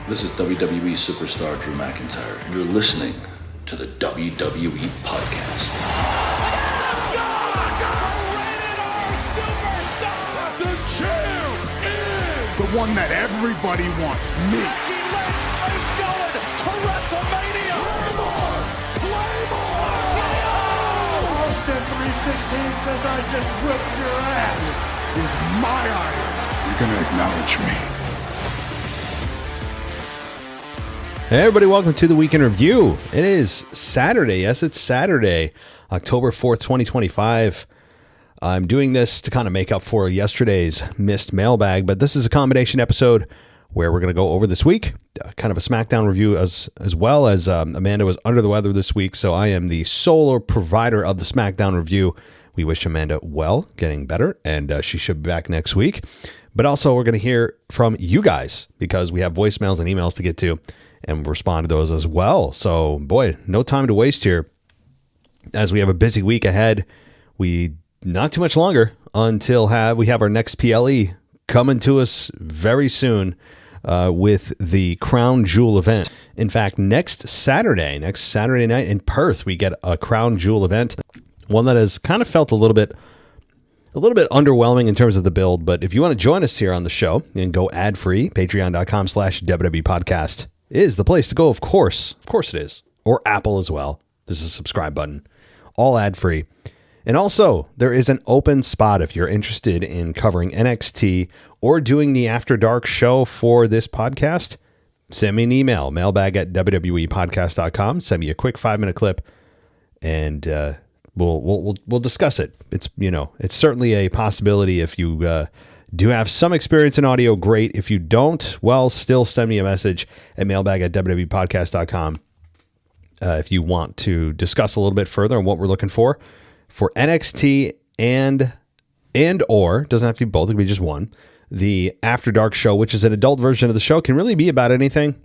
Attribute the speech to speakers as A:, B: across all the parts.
A: This is WWE superstar Drew McIntyre, and you're listening to the WWE Podcast.
B: The champ is
C: the one that everybody wants, me.
B: It's going to WrestleMania. Claymore! Austin 316 says I just whipped your ass.
C: This is my iron. You're going to acknowledge me.
D: Hey everybody, welcome to the Week in Review. It is Saturday. Yes, it's Saturday, October 4th, 2025. I'm doing this to kind of make up for yesterday's missed mailbag, but this is a combination episode where we're going to go over this week, kind of a SmackDown review as well as Amanda was under the weather this week, so I am the sole provider of the SmackDown review. We wish Amanda well, getting better, and she should be back next week. But also we're going to hear from you guys because we have voicemails and emails to get to, and we'll respond to those as well. So, boy, no time to waste here as we have a busy week ahead. We not too much longer until we have our next PLE coming to us very soon with the Crown Jewel event. In fact, next Saturday night in Perth, we get a Crown Jewel event, one that has kind of felt a little bit underwhelming in terms of the build. But if you want to join us here on the show and go ad-free, patreon.com/WWE podcast is the place to go. Of course it is. Or Apple as well. There's a subscribe button, all ad-free. And also, there is an open spot if you're interested in covering NXT or doing the After Dark show for this podcast. Send me an email, mailbag@wwepodcast.com. Send me a quick 5-minute clip, and we'll discuss it. It's certainly a possibility. If you do have some experience in audio, great. If you don't, well, still send me a message at mailbag@wwepodcast.com if you want to discuss a little bit further on what we're looking for NXT and or doesn't have to be both. It could be just one. The After Dark show, which is an adult version of the show, can really be about anything,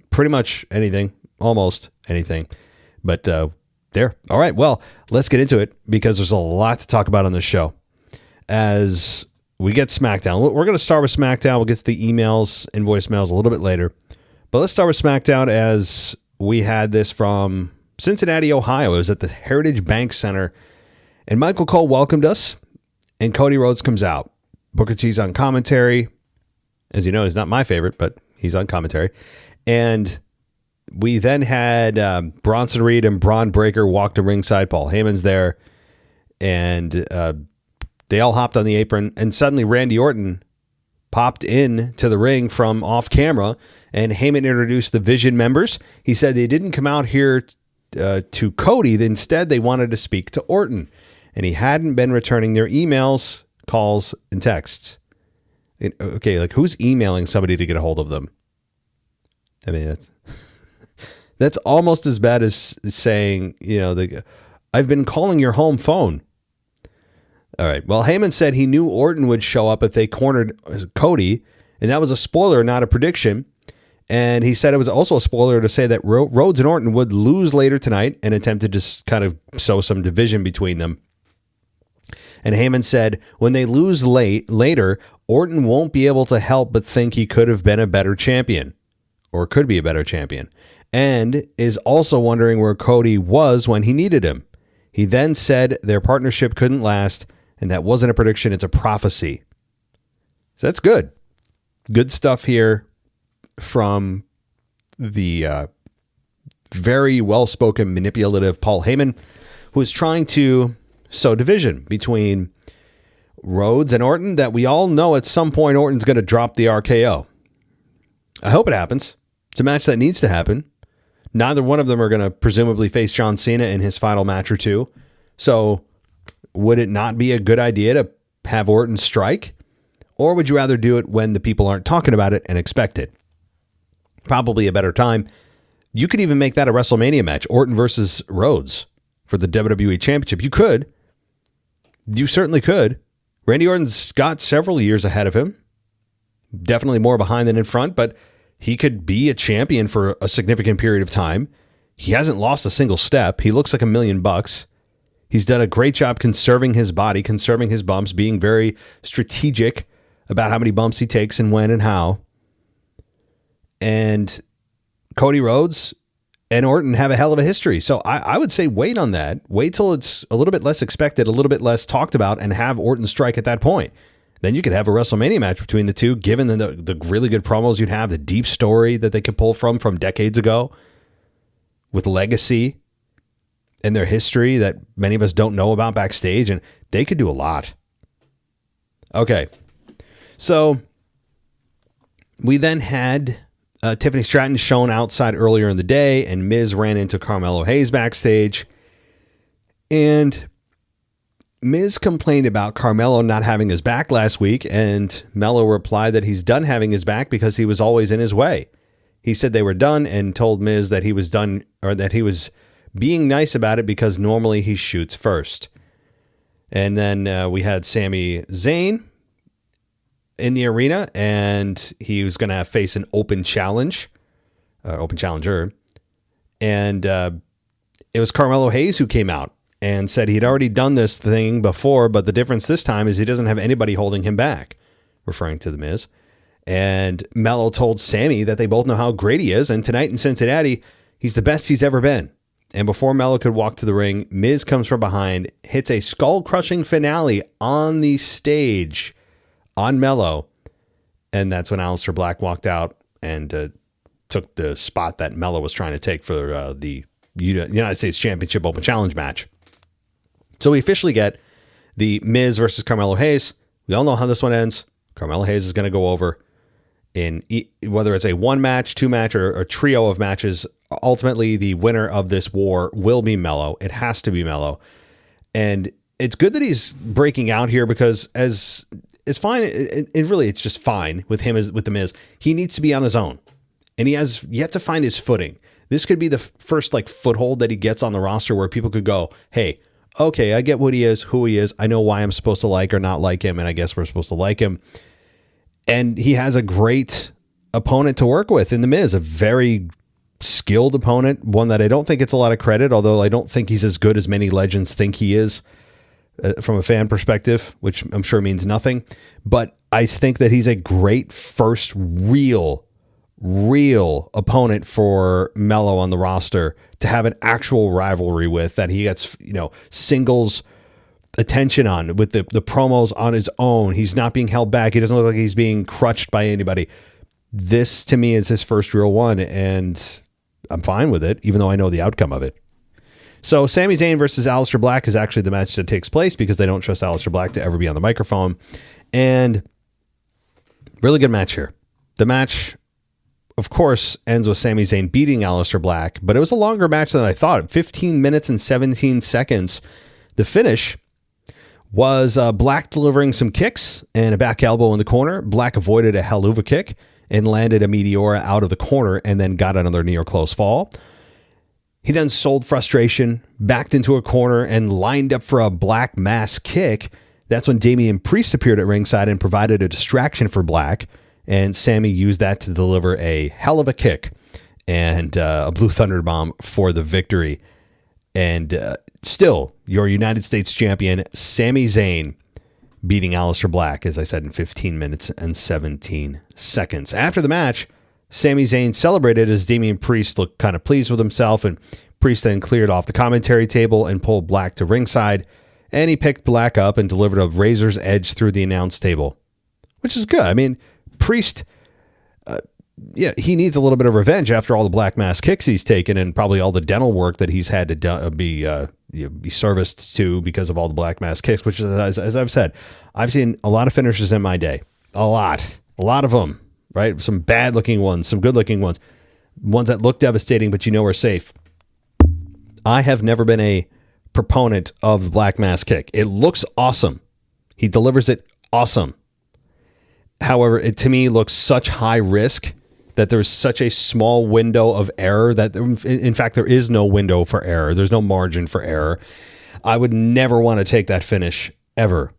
D: pretty much anything, almost anything. But there. All right. Well, let's get into it because there's a lot to talk about on this show. As we get SmackDown, we're going to start with SmackDown. We'll get to the emails and voicemails a little bit later. But let's start with SmackDown as we had this from Cincinnati, Ohio. It was at the Heritage Bank Center. And Michael Cole welcomed us, and Cody Rhodes comes out. Booker T's on commentary. As you know, he's not my favorite, but he's on commentary. And we then had Bronson Reed and Braun Breaker walk to ringside. Paul Heyman's there, and they all hopped on the apron. And suddenly Randy Orton popped in to the ring from off camera, and Heyman introduced the Vision members. He said they didn't come out here to Cody. Instead, they wanted to speak to Orton. And he hadn't been returning their emails, calls, and texts. Okay, like who's emailing somebody to get a hold of them? I mean, that's almost as bad as saying, I've been calling your home phone. All right. Well, Heyman said he knew Orton would show up if they cornered Cody, and that was a spoiler, not a prediction. And he said it was also a spoiler to say that Rhodes and Orton would lose later tonight and attempt to just kind of sow some division between them. And Heyman said, when they lose later, Orton won't be able to help but think he could have been a better champion, or could be a better champion, and is also wondering where Cody was when he needed him. He then said their partnership couldn't last, and that wasn't a prediction, it's a prophecy. So that's good. Good stuff here from the very well-spoken, manipulative Paul Heyman, who is trying to sow division between Rhodes and Orton that we all know at some point Orton's going to drop the RKO. I hope it happens. It's a match that needs to happen. Neither one of them are going to presumably face John Cena in his final match or two. So would it not be a good idea to have Orton strike? Or would you rather do it when the people aren't talking about it and expect it? Probably a better time. You could even make that a WrestleMania match, Orton versus Rhodes for the WWE Championship. You could. You certainly could. Randy Orton's got several years ahead of him. Definitely more behind than in front, but he could be a champion for a significant period of time. He hasn't lost a single step. He looks like $1 million. He's done a great job conserving his body, conserving his bumps, being very strategic about how many bumps he takes and when and how. And Cody Rhodes and Orton have a hell of a history. So I would say wait on that. Wait till it's a little bit less expected, a little bit less talked about, and have Orton strike at that point. Then you could have a WrestleMania match between the two, given the really good promos you'd have, the deep story that they could pull from decades ago with legacy and their history that many of us don't know about backstage. And they could do a lot. Okay. So we then had Tiffany Stratton shown outside earlier in the day, and Miz ran into Carmelo Hayes backstage. And Miz complained about Carmelo not having his back last week, and Melo replied that he's done having his back because he was always in his way. He said they were done and told Miz that he was done, or that he was being nice about it because normally he shoots first. And then we had Sami Zayn in the arena, and he was going to face an open challenger. And it was Carmelo Hayes who came out and said he'd already done this thing before, but the difference this time is he doesn't have anybody holding him back, referring to The Miz. And Melo told Sammy that they both know how great he is, and tonight in Cincinnati, he's the best he's ever been. And before Melo could walk to the ring, Miz comes from behind, hits a skull-crushing finale on the stage on Melo, and that's when Aleister Black walked out and took the spot that Melo was trying to take for the United States Championship Open Challenge match. So we officially get the Miz versus Carmelo Hayes. We all know how this one ends. Carmelo Hayes is going to go over in whether it's a one match, two match, or a trio of matches. Ultimately, the winner of this war will be Melo. It has to be Melo. And it's good that he's breaking out here, because as it's fine. It's just fine with him with the Miz. He needs to be on his own, and he has yet to find his footing. This could be the first foothold that he gets on the roster where people could go, hey, okay, I get what he is, who he is. I know why I'm supposed to like or not like him, and I guess we're supposed to like him. And he has a great opponent to work with in The Miz, a very skilled opponent, one that I don't think gets a lot of credit, although I don't think he's as good as many legends think he is from a fan perspective, which I'm sure means nothing. But I think that he's a great first real opponent for Melo on the roster to have an actual rivalry with, that he gets, singles attention on with the promos on his own. He's not being held back. He doesn't look like he's being crutched by anybody. This to me is his first real one, and I'm fine with it, even though I know the outcome of it. So Sami Zayn versus Aleister Black is actually the match that takes place because they don't trust Aleister Black to ever be on the microphone. And really good match here. The match, of course, ends with Sami Zayn beating Aleister Black, but it was a longer match than I thought. 15 minutes and 17 seconds. The finish was Black delivering some kicks and a back elbow in the corner. Black avoided a Helluva kick and landed a Meteora out of the corner and then got another near close fall. He then sold frustration, backed into a corner, and lined up for a Black mass kick. That's when Damian Priest appeared at ringside and provided a distraction for Black, and Sammy used that to deliver a hell of a kick and a Blue Thunder Bomb for the victory. And still, your United States champion, Sami Zayn, beating Aleister Black, as I said, in 15 minutes and 17 seconds. After the match, Sami Zayn celebrated as Damian Priest looked kind of pleased with himself, and Priest then cleared off the commentary table and pulled Black to ringside, and he picked Black up and delivered a razor's edge through the announce table, which is good. I mean, Priest, he needs a little bit of revenge after all the Black mass kicks he's taken and probably all the dental work that he's had to be serviced to because of all the Black mass kicks, which is, as I've said, I've seen a lot of finishers in my day. A lot of them. Right? Some bad looking ones, some good looking ones that look devastating, but are safe. I have never been a proponent of the Black mass kick. It looks awesome. He delivers it awesome. However, it to me looks such high risk that there's such a small window of error that in fact, there is no window for error. There's no margin for error. I would never want to take that finish ever.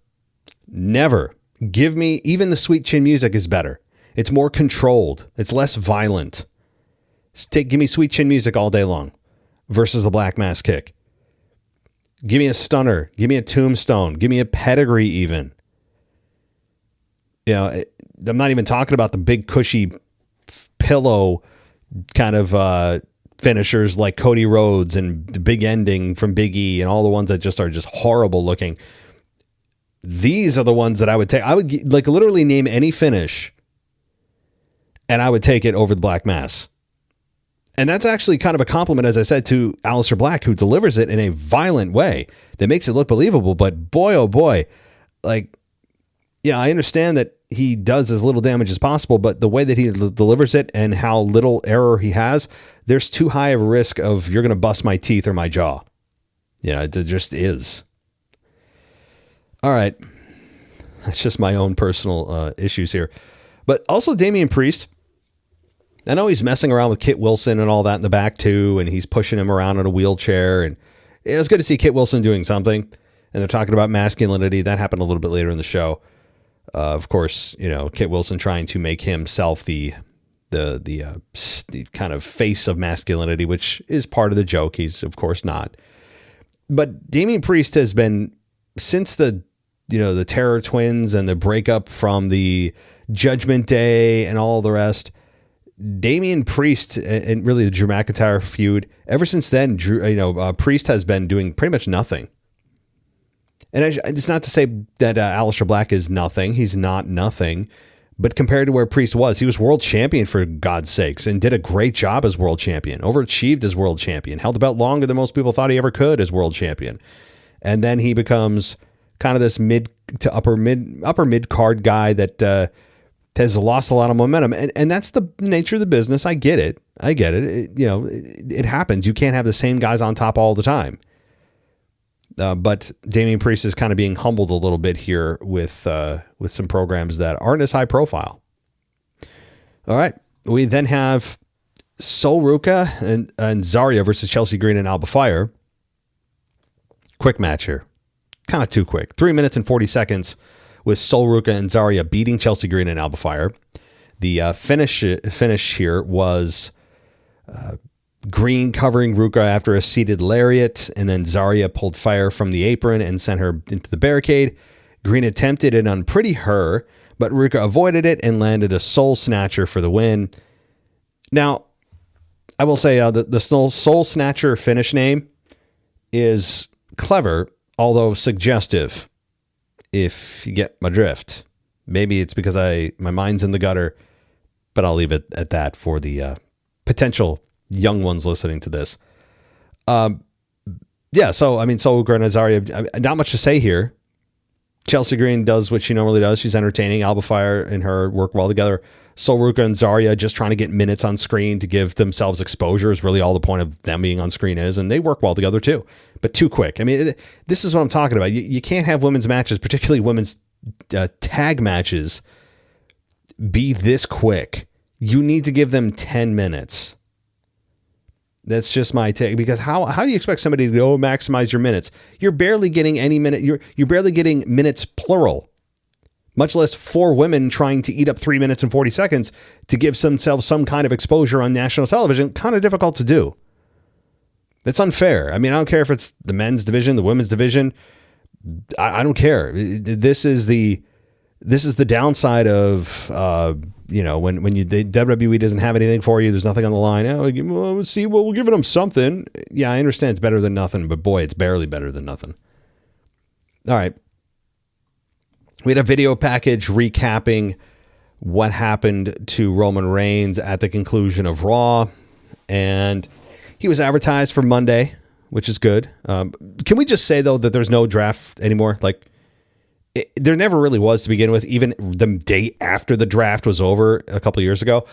D: Never. Give me, even the sweet chin music is better. It's more controlled. It's less violent. Give me sweet chin music all day long versus the Black mass kick. Give me a stunner. Give me a tombstone. Give me a pedigree even. I'm not even talking about the big cushy pillow kind of finishers like Cody Rhodes and the big ending from Big E and all the ones that just are just horrible looking. These are the ones that I would take. I would like literally name any finish and I would take it over the Black Mass. And that's actually kind of a compliment, as I said, to Aleister Black, who delivers it in a violent way that makes it look believable. But boy, oh boy, like, yeah, I understand that he does as little damage as possible, but the way that he delivers it and how little error he has, there's too high of a risk of you're going to bust my teeth or my jaw. You know, it just is. All right. That's just my own personal issues here. But also Damian Priest. I know he's messing around with Kit Wilson and all that in the back too, and he's pushing him around in a wheelchair. And it was good to see Kit Wilson doing something. And they're talking about masculinity. That happened a little bit later in the show. Of course, you know, Kit Wilson trying to make himself the kind of face of masculinity, which is part of the joke. He's of course not. But Damian Priest has been, since the Terror Twins and the breakup from the Judgment Day and all the rest, Damian Priest and really the Drew McIntyre feud, ever since then, Priest has been doing pretty much nothing. And it's not to say that Aleister Black is nothing. He's not nothing. But compared to where Priest was, he was world champion for God's sakes and did a great job as world champion, overachieved as world champion, held the belt longer than most people thought he ever could as world champion. And then he becomes kind of this mid to upper mid card guy that has lost a lot of momentum. And that's the nature of the business. I get it. It happens. You can't have the same guys on top all the time. But Damian Priest is kind of being humbled a little bit here with some programs that aren't as high profile. All right. We then have Sol Ruca and Zarya versus Chelsea Green and Alba Fire. Quick match here. Kind of too quick. 3 minutes and 40 seconds with Sol Ruca and Zarya beating Chelsea Green and Alba Fire. The finish here was Green covering Ruca after a seated lariat, and then Zarya pulled fire from the apron and sent her into the barricade. Green attempted an unpretty her, but Ruca avoided it and landed a soul snatcher for the win. Now, I will say the soul snatcher finish name is clever, although suggestive, if you get my drift. Maybe it's because my mind's in the gutter, but I'll leave it at that for the potential young ones listening to this. So I mean, Sol Ruca and Zarya, not much to say here. Chelsea Green does what she normally does. She's entertaining. Alba Fire and her work well together. Sol Ruca and Zarya just trying to get minutes on screen to give themselves exposure is really all the point of them being on screen is, and they work well together too. But too quick. I mean, this is what I'm talking about. You can't have women's matches, particularly women's tag matches, be this quick. You need to give them 10 minutes. That's just my take, because how do you expect somebody to go maximize your minutes? You're barely getting any minute. You're barely getting minutes plural, much less 4 women trying to eat up 3 minutes and 40 seconds to give themselves some kind of exposure on national television. Kind of difficult to do. That's unfair. I mean, I don't care if it's the men's division, the women's division. I don't care. This is the downside of, when the WWE doesn't have anything for you, there's nothing on the line. We're giving them something. Yeah, I understand it's better than nothing, but boy, it's barely better than nothing. All right. We had a video package recapping what happened to Roman Reigns at the conclusion of Raw, and he was advertised for Monday, which is good. Can we just say, though, that there's no draft anymore? Like, there never really was to begin with. Even the day after the draft was over a couple of years ago,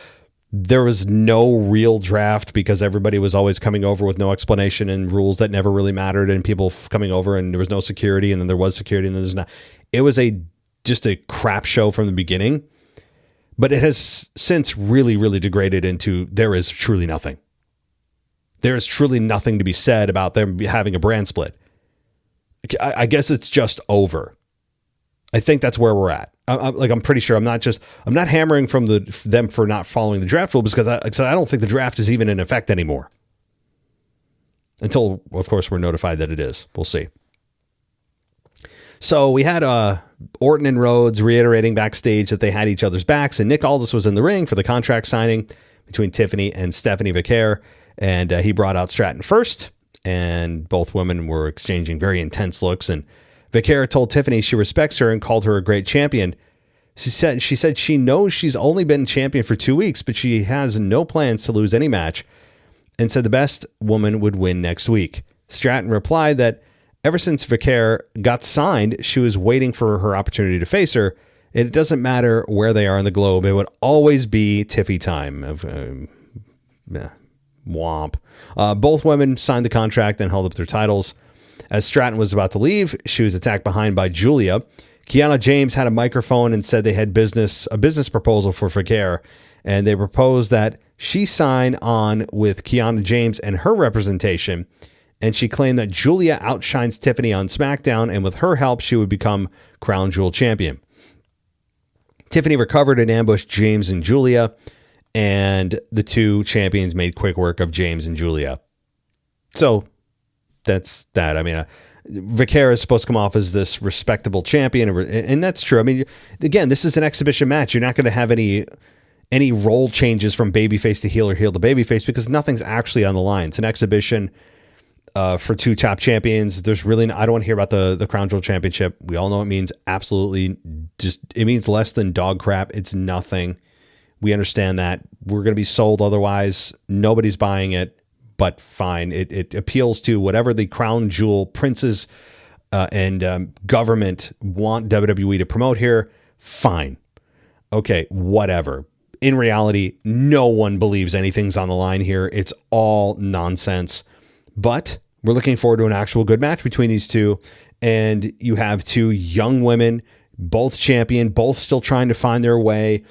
D: there was no real draft because everybody was always coming over with no explanation and rules that never really mattered, and people coming over, and there was no security, and then there was security, and then there's not. It was just a crap show from the beginning, but it has since really, really degraded into there is truly nothing. There is truly nothing to be said about them having a brand split. I guess it's just over. I think that's where we're at. I'm pretty sure. I'm not hammering from them for not following the draft rule because I don't think the draft is even in effect anymore. Until, of course, we're notified that it is. We'll see. So we had Orton and Rhodes reiterating backstage that they had each other's backs, and Nick Aldis was in the ring for the contract signing. between Tiffany and Stephanie Vicaire, and he brought out Stratton first, and both women were exchanging very intense looks, and Vicaire told Tiffany she respects her and called her a great champion. She said she knows she's only been champion for 2 weeks, but she has no plans to lose any match, and said the best woman would win next week. Stratton replied that ever since Vicaire got signed, she was waiting for her opportunity to face her. It doesn't matter where they are in the globe. It would always be Tiffy time. Womp. Both women signed the contract and held up their titles. As Stratton was about to leave, she was attacked behind by Julia. Kiana James had a microphone and said they had a business proposal for Vicaire, and they proposed that she sign on with Kiana James and her representation. And she claimed that Julia outshines Tiffany on SmackDown, and with her help, she would become Crown Jewel champion. Tiffany recovered and ambushed James and Julia, and the two champions made quick work of James and Julia. So that's that. I mean, Vicaire is supposed to come off as this respectable champion, and that's true. I mean, again, this is an exhibition match. You're not going to have any role changes from babyface to heel or heel to babyface because nothing's actually on the line. It's an exhibition for two top champions. There's really, I don't want to hear about the Crown Jewel Championship. We all know it means absolutely it means less than dog crap. It's nothing. We understand that. We're going to be sold otherwise. Nobody's buying it, but fine. It appeals to whatever the Crown Jewel princes and government want WWE to promote here. Fine. Okay, whatever. In reality, no one believes anything's on the line here. It's all nonsense. But we're looking forward to an actual good match between these two. And you have two young women, both champion, both still trying to find their way.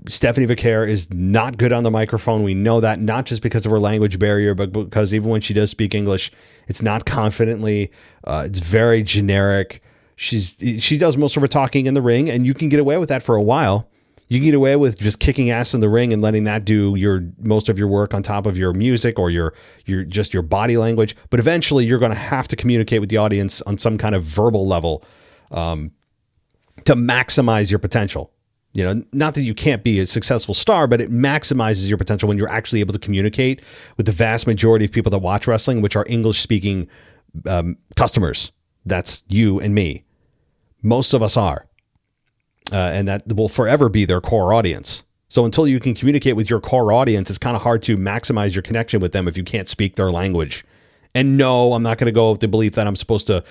D: Stephanie Vicaire is not good on the microphone. We know that, not just because of her language barrier, but because even when she does speak English, it's not confidently. It's very generic. She does most of her talking in the ring, and you can get away with that for a while. You can get away with just kicking ass in the ring and letting that do most of your work on top of your music or your body language. But eventually you're going to have to communicate with the audience on some kind of verbal level to maximize your potential. You know, not that you can't be a successful star, but it maximizes your potential when you're actually able to communicate with the vast majority of people that watch wrestling, which are English speaking customers. That's you and me. Most of us are. And that will forever be their core audience. So until you can communicate with your core audience, it's kind of hard to maximize your connection with them if you can't speak their language. And no, I'm not going to go with the belief that I'm supposed to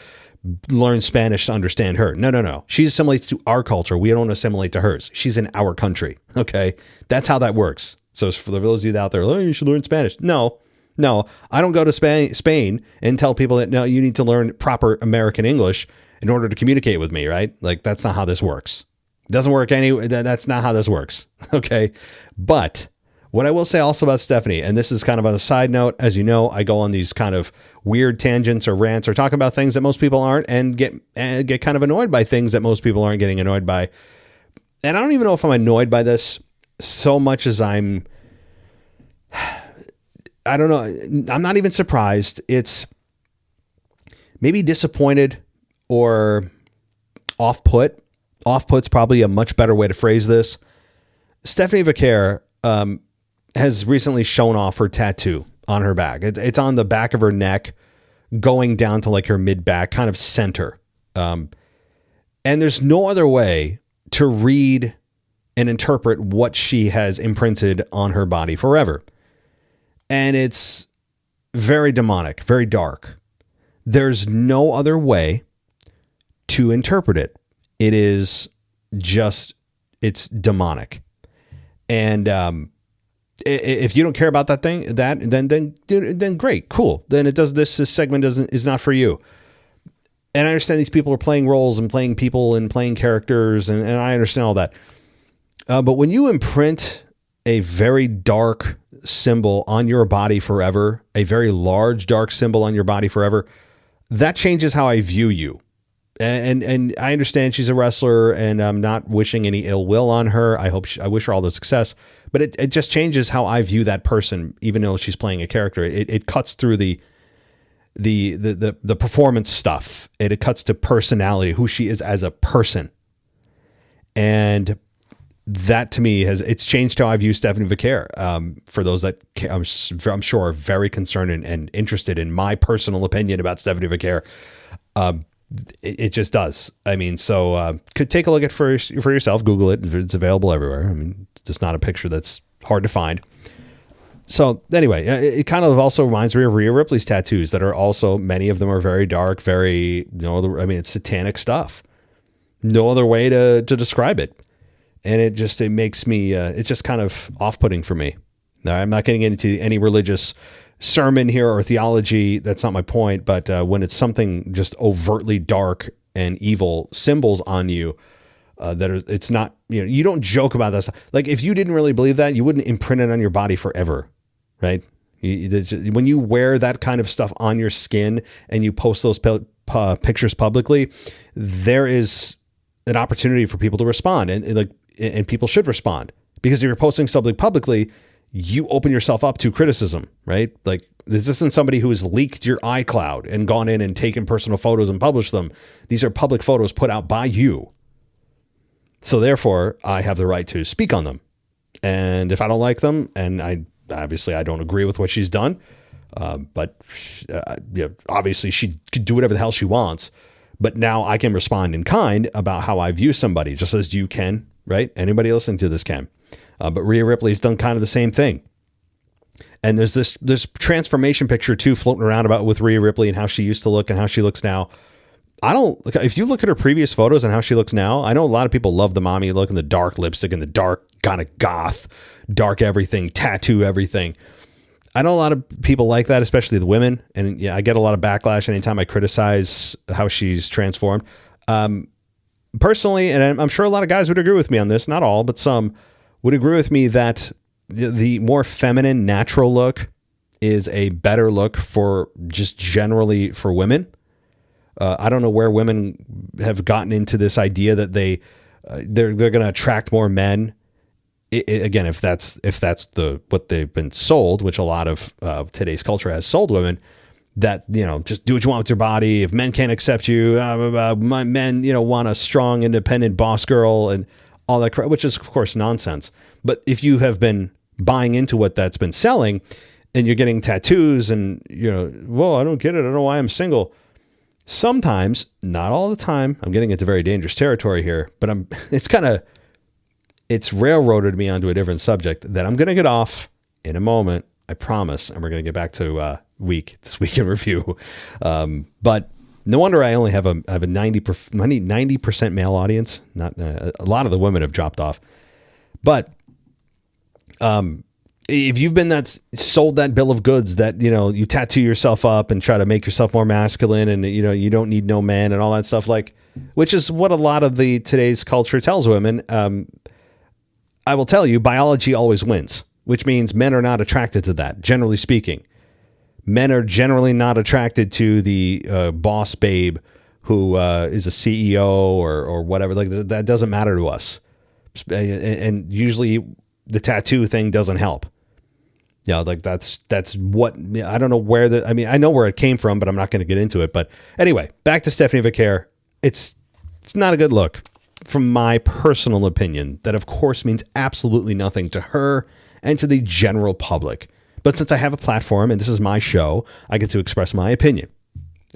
D: learn Spanish to understand her. No. She assimilates to our culture. We don't assimilate to hers. She's in our country. Okay. That's how that works. So for those of you out there, oh, you should learn Spanish. No, I don't go to Spain and tell people that, no, you need to learn proper American English in order to communicate with me, right? Like, that's not how this works. Doesn't work anyway. That's not how this works. Okay. But what I will say also about Stephanie, and this is kind of on a side note, as you know, I go on these kind of weird tangents or rants or talk about things that most people aren't and get kind of annoyed by things that most people aren't getting annoyed by. And I don't even know if I'm annoyed by this so much as I don't know. I'm not even surprised. It's maybe disappointed or off-put. Off-put's probably a much better way to phrase this. Stephanie Vicaire has recently shown off her tattoo on her back. It's on the back of her neck, going down to like her mid-back, kind of center. And there's no other way to read and interpret what she has imprinted on her body forever. And it's very demonic, very dark. There's no other way to interpret it. It is just, it's demonic. And if you don't care about that thing, then great, cool. Then this segment is not for you. And I understand these people are playing roles and playing people and playing characters, and I understand all that. But when you imprint a very dark symbol on your body forever, a very large dark symbol on your body forever, that changes how I view you. And I understand she's a wrestler, and I'm not wishing any ill will on her. I wish her all the success, but it just changes how I view that person, even though she's playing a character. It cuts through the performance stuff. It cuts to personality, who she is as a person. And that to me it's changed how I view Stephanie Vaquer. For those that I'm sure are very concerned and interested in my personal opinion about Stephanie Vaquer, it just does. I mean, so could take a look at for yourself. Google it. It's available everywhere. I mean, it's just not a picture that's hard to find. So anyway, it kind of also reminds me of Rhea Ripley's tattoos that are also, many of them are very dark, very, it's satanic stuff. No other way to describe it. And it makes me, it's just kind of off-putting for me. Now, I'm not getting into any religious sermon here or theology. That's not my point. But when it's something just overtly dark and evil symbols on you, it's not, you don't joke about that stuff. Like, if you didn't really believe that, you wouldn't imprint it on your body forever, right? When you wear that kind of stuff on your skin and you post those pictures publicly, there is an opportunity for people to respond, and people should respond, because if you're posting something publicly, you open yourself up to criticism, right? Like, this isn't somebody who has leaked your iCloud and gone in and taken personal photos and published them. These are public photos put out by you. So therefore, I have the right to speak on them. And if I don't like them, and I don't agree with what she's done, but obviously she could do whatever the hell she wants. But now I can respond in kind about how I view somebody, just as you can, right? Anybody listening to this can. But Rhea Ripley's done kind of the same thing. And there's this transformation picture too floating around about with Rhea Ripley and how she used to look and how she looks now. If you look at her previous photos and how she looks now, I know a lot of people love the mommy look and the dark lipstick and the dark kind of goth, dark everything, tattoo everything. I know a lot of people like that, especially the women. And yeah, I get a lot of backlash anytime I criticize how she's transformed. Personally, and I'm sure a lot of guys would agree with me on this, not all, but some would agree with me that the more feminine, natural look is a better look for just generally for women. I don't know where women have gotten into this idea that they're going to attract more men. Again, if that's what they've been sold, which a lot of today's culture has sold women, that, just do what you want with your body. If men can't accept you, my men, want a strong, independent boss girl and all that crap, which is of course nonsense. But if you have been buying into what that's been selling, and you're getting tattoos, and well, I don't get it. I don't know why I'm single. Sometimes, not all the time. I'm getting into very dangerous territory here, but it's railroaded me onto a different subject that I'm going to get off in a moment. I promise. And we're going to get back to this week in review. But no wonder I only have a 90% male audience. Not a lot of the women have dropped off, but if you've been sold that bill of goods that, you tattoo yourself up and try to make yourself more masculine, and, you don't need no man and all that stuff, which is what a lot of today's culture tells women. I will tell you, biology always wins, which means men are not attracted to that. Generally speaking, men are generally not attracted to the boss babe who is a CEO or whatever. That doesn't matter to us. And usually the tattoo thing doesn't help. That's what, I don't know where I know where it came from, but I'm not going to get into it. But anyway, back to Stephanie Vaquer. It's not a good look from my personal opinion. That of course means absolutely nothing to her and to the general public. But since I have a platform and this is my show, I get to express my opinion.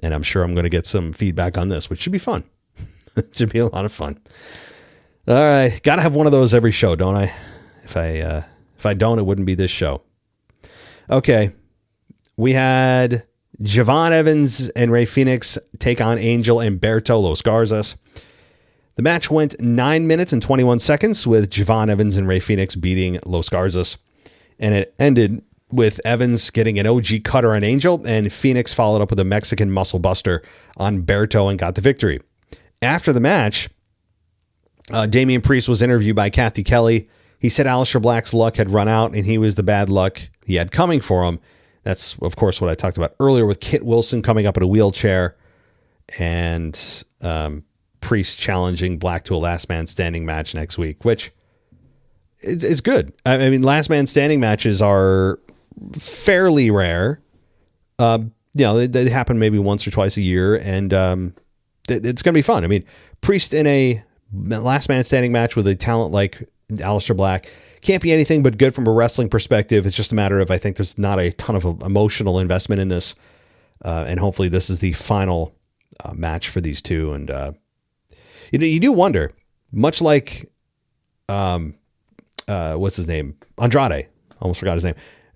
D: And I'm sure I'm going to get some feedback on this, which should be fun. It should be a lot of fun. All right. Got to have one of those every show, don't I? If I don't, it wouldn't be this show. Okay, we had Javon Evans and Rey Fenix take on Angel and Berto Los Garzas. The match went 9 minutes and 21 seconds with Javon Evans and Rey Fenix beating Los Garzas. And it ended with Evans getting an OG cutter on Angel, and Fenix followed up with a Mexican muscle buster on Berto and got the victory. After the match, Damian Priest was interviewed by Kathy Kelly. He said Aleister Black's luck had run out and he was the bad luck he had coming for him. That's, of course, what I talked about earlier with Kit Wilson coming up in a wheelchair and Priest challenging Black to a last man standing match next week, which is good. I mean, last man standing matches are fairly rare. They happen maybe once or twice a year, and it's going to be fun. I mean, Priest in a last man standing match with a talent like Aleister Black. Can't be anything but good from a wrestling perspective. It's just a matter of, I think there's not a ton of emotional investment in this. And hopefully this is the final match for these two. And, you do wonder, much like, what's his name? Andrade. Almost forgot his name.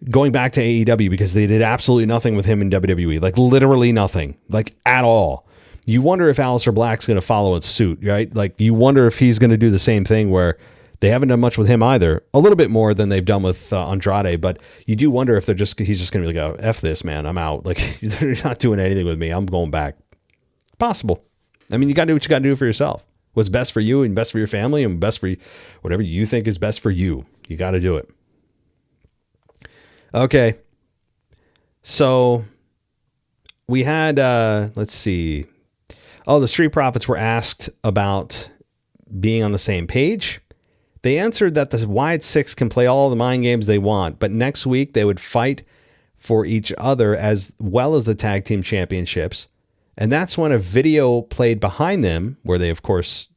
D: Going back to AEW, because they did absolutely nothing with him in WWE, like literally nothing, like at all. You wonder if Aleister Black's going to follow in suit, right? Like you wonder if he's going to do the same thing where they haven't done much with him either. A little bit more than they've done with Andrade, but you do wonder if he's just going to be like, oh, F this, man, I'm out. Like they're not doing anything with me. I'm going back. Possible. I mean, you got to do what you got to do for yourself. What's best for you and best for your family and best for you, whatever you think is best for you. You got to do it. Okay. So we had, let's see. Oh, the Street Profits were asked about being on the same page. They answered that the Wyatt Six can play all the mind games they want, but next week they would fight for each other as well as the tag team championships. And that's when a video played behind them, where they, of course,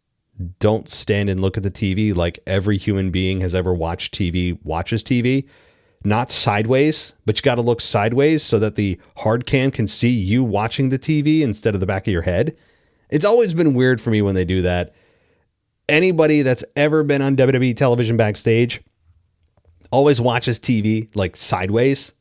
D: don't stand and look at the TV like every human being has ever watched TV watches TV. Not sideways, but you got to look sideways so that the hard cam can see you watching the TV instead of the back of your head. It's always been weird for me when they do that. Anybody that's ever been on WWE television backstage always watches TV like sideways.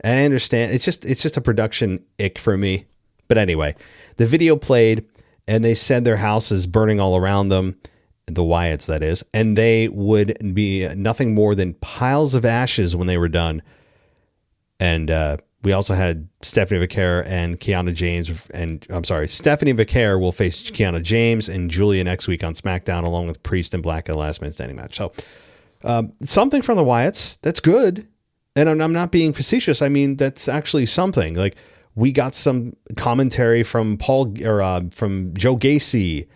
D: And I understand it's just a production ick for me. But anyway, the video played and they said their house is burning all around them. The Wyatts, that is, and they would be nothing more than piles of ashes when they were done. And we also had Stephanie Vaquer and Kiana James, and I'm sorry, Stephanie Vaquer will face Kiana James and Julia next week on SmackDown, along with Priest and Black in the last minute standing match. So something from the Wyatts, that's good. And I'm not being facetious. I mean, that's actually something. Like we got some commentary from from Joe Gacy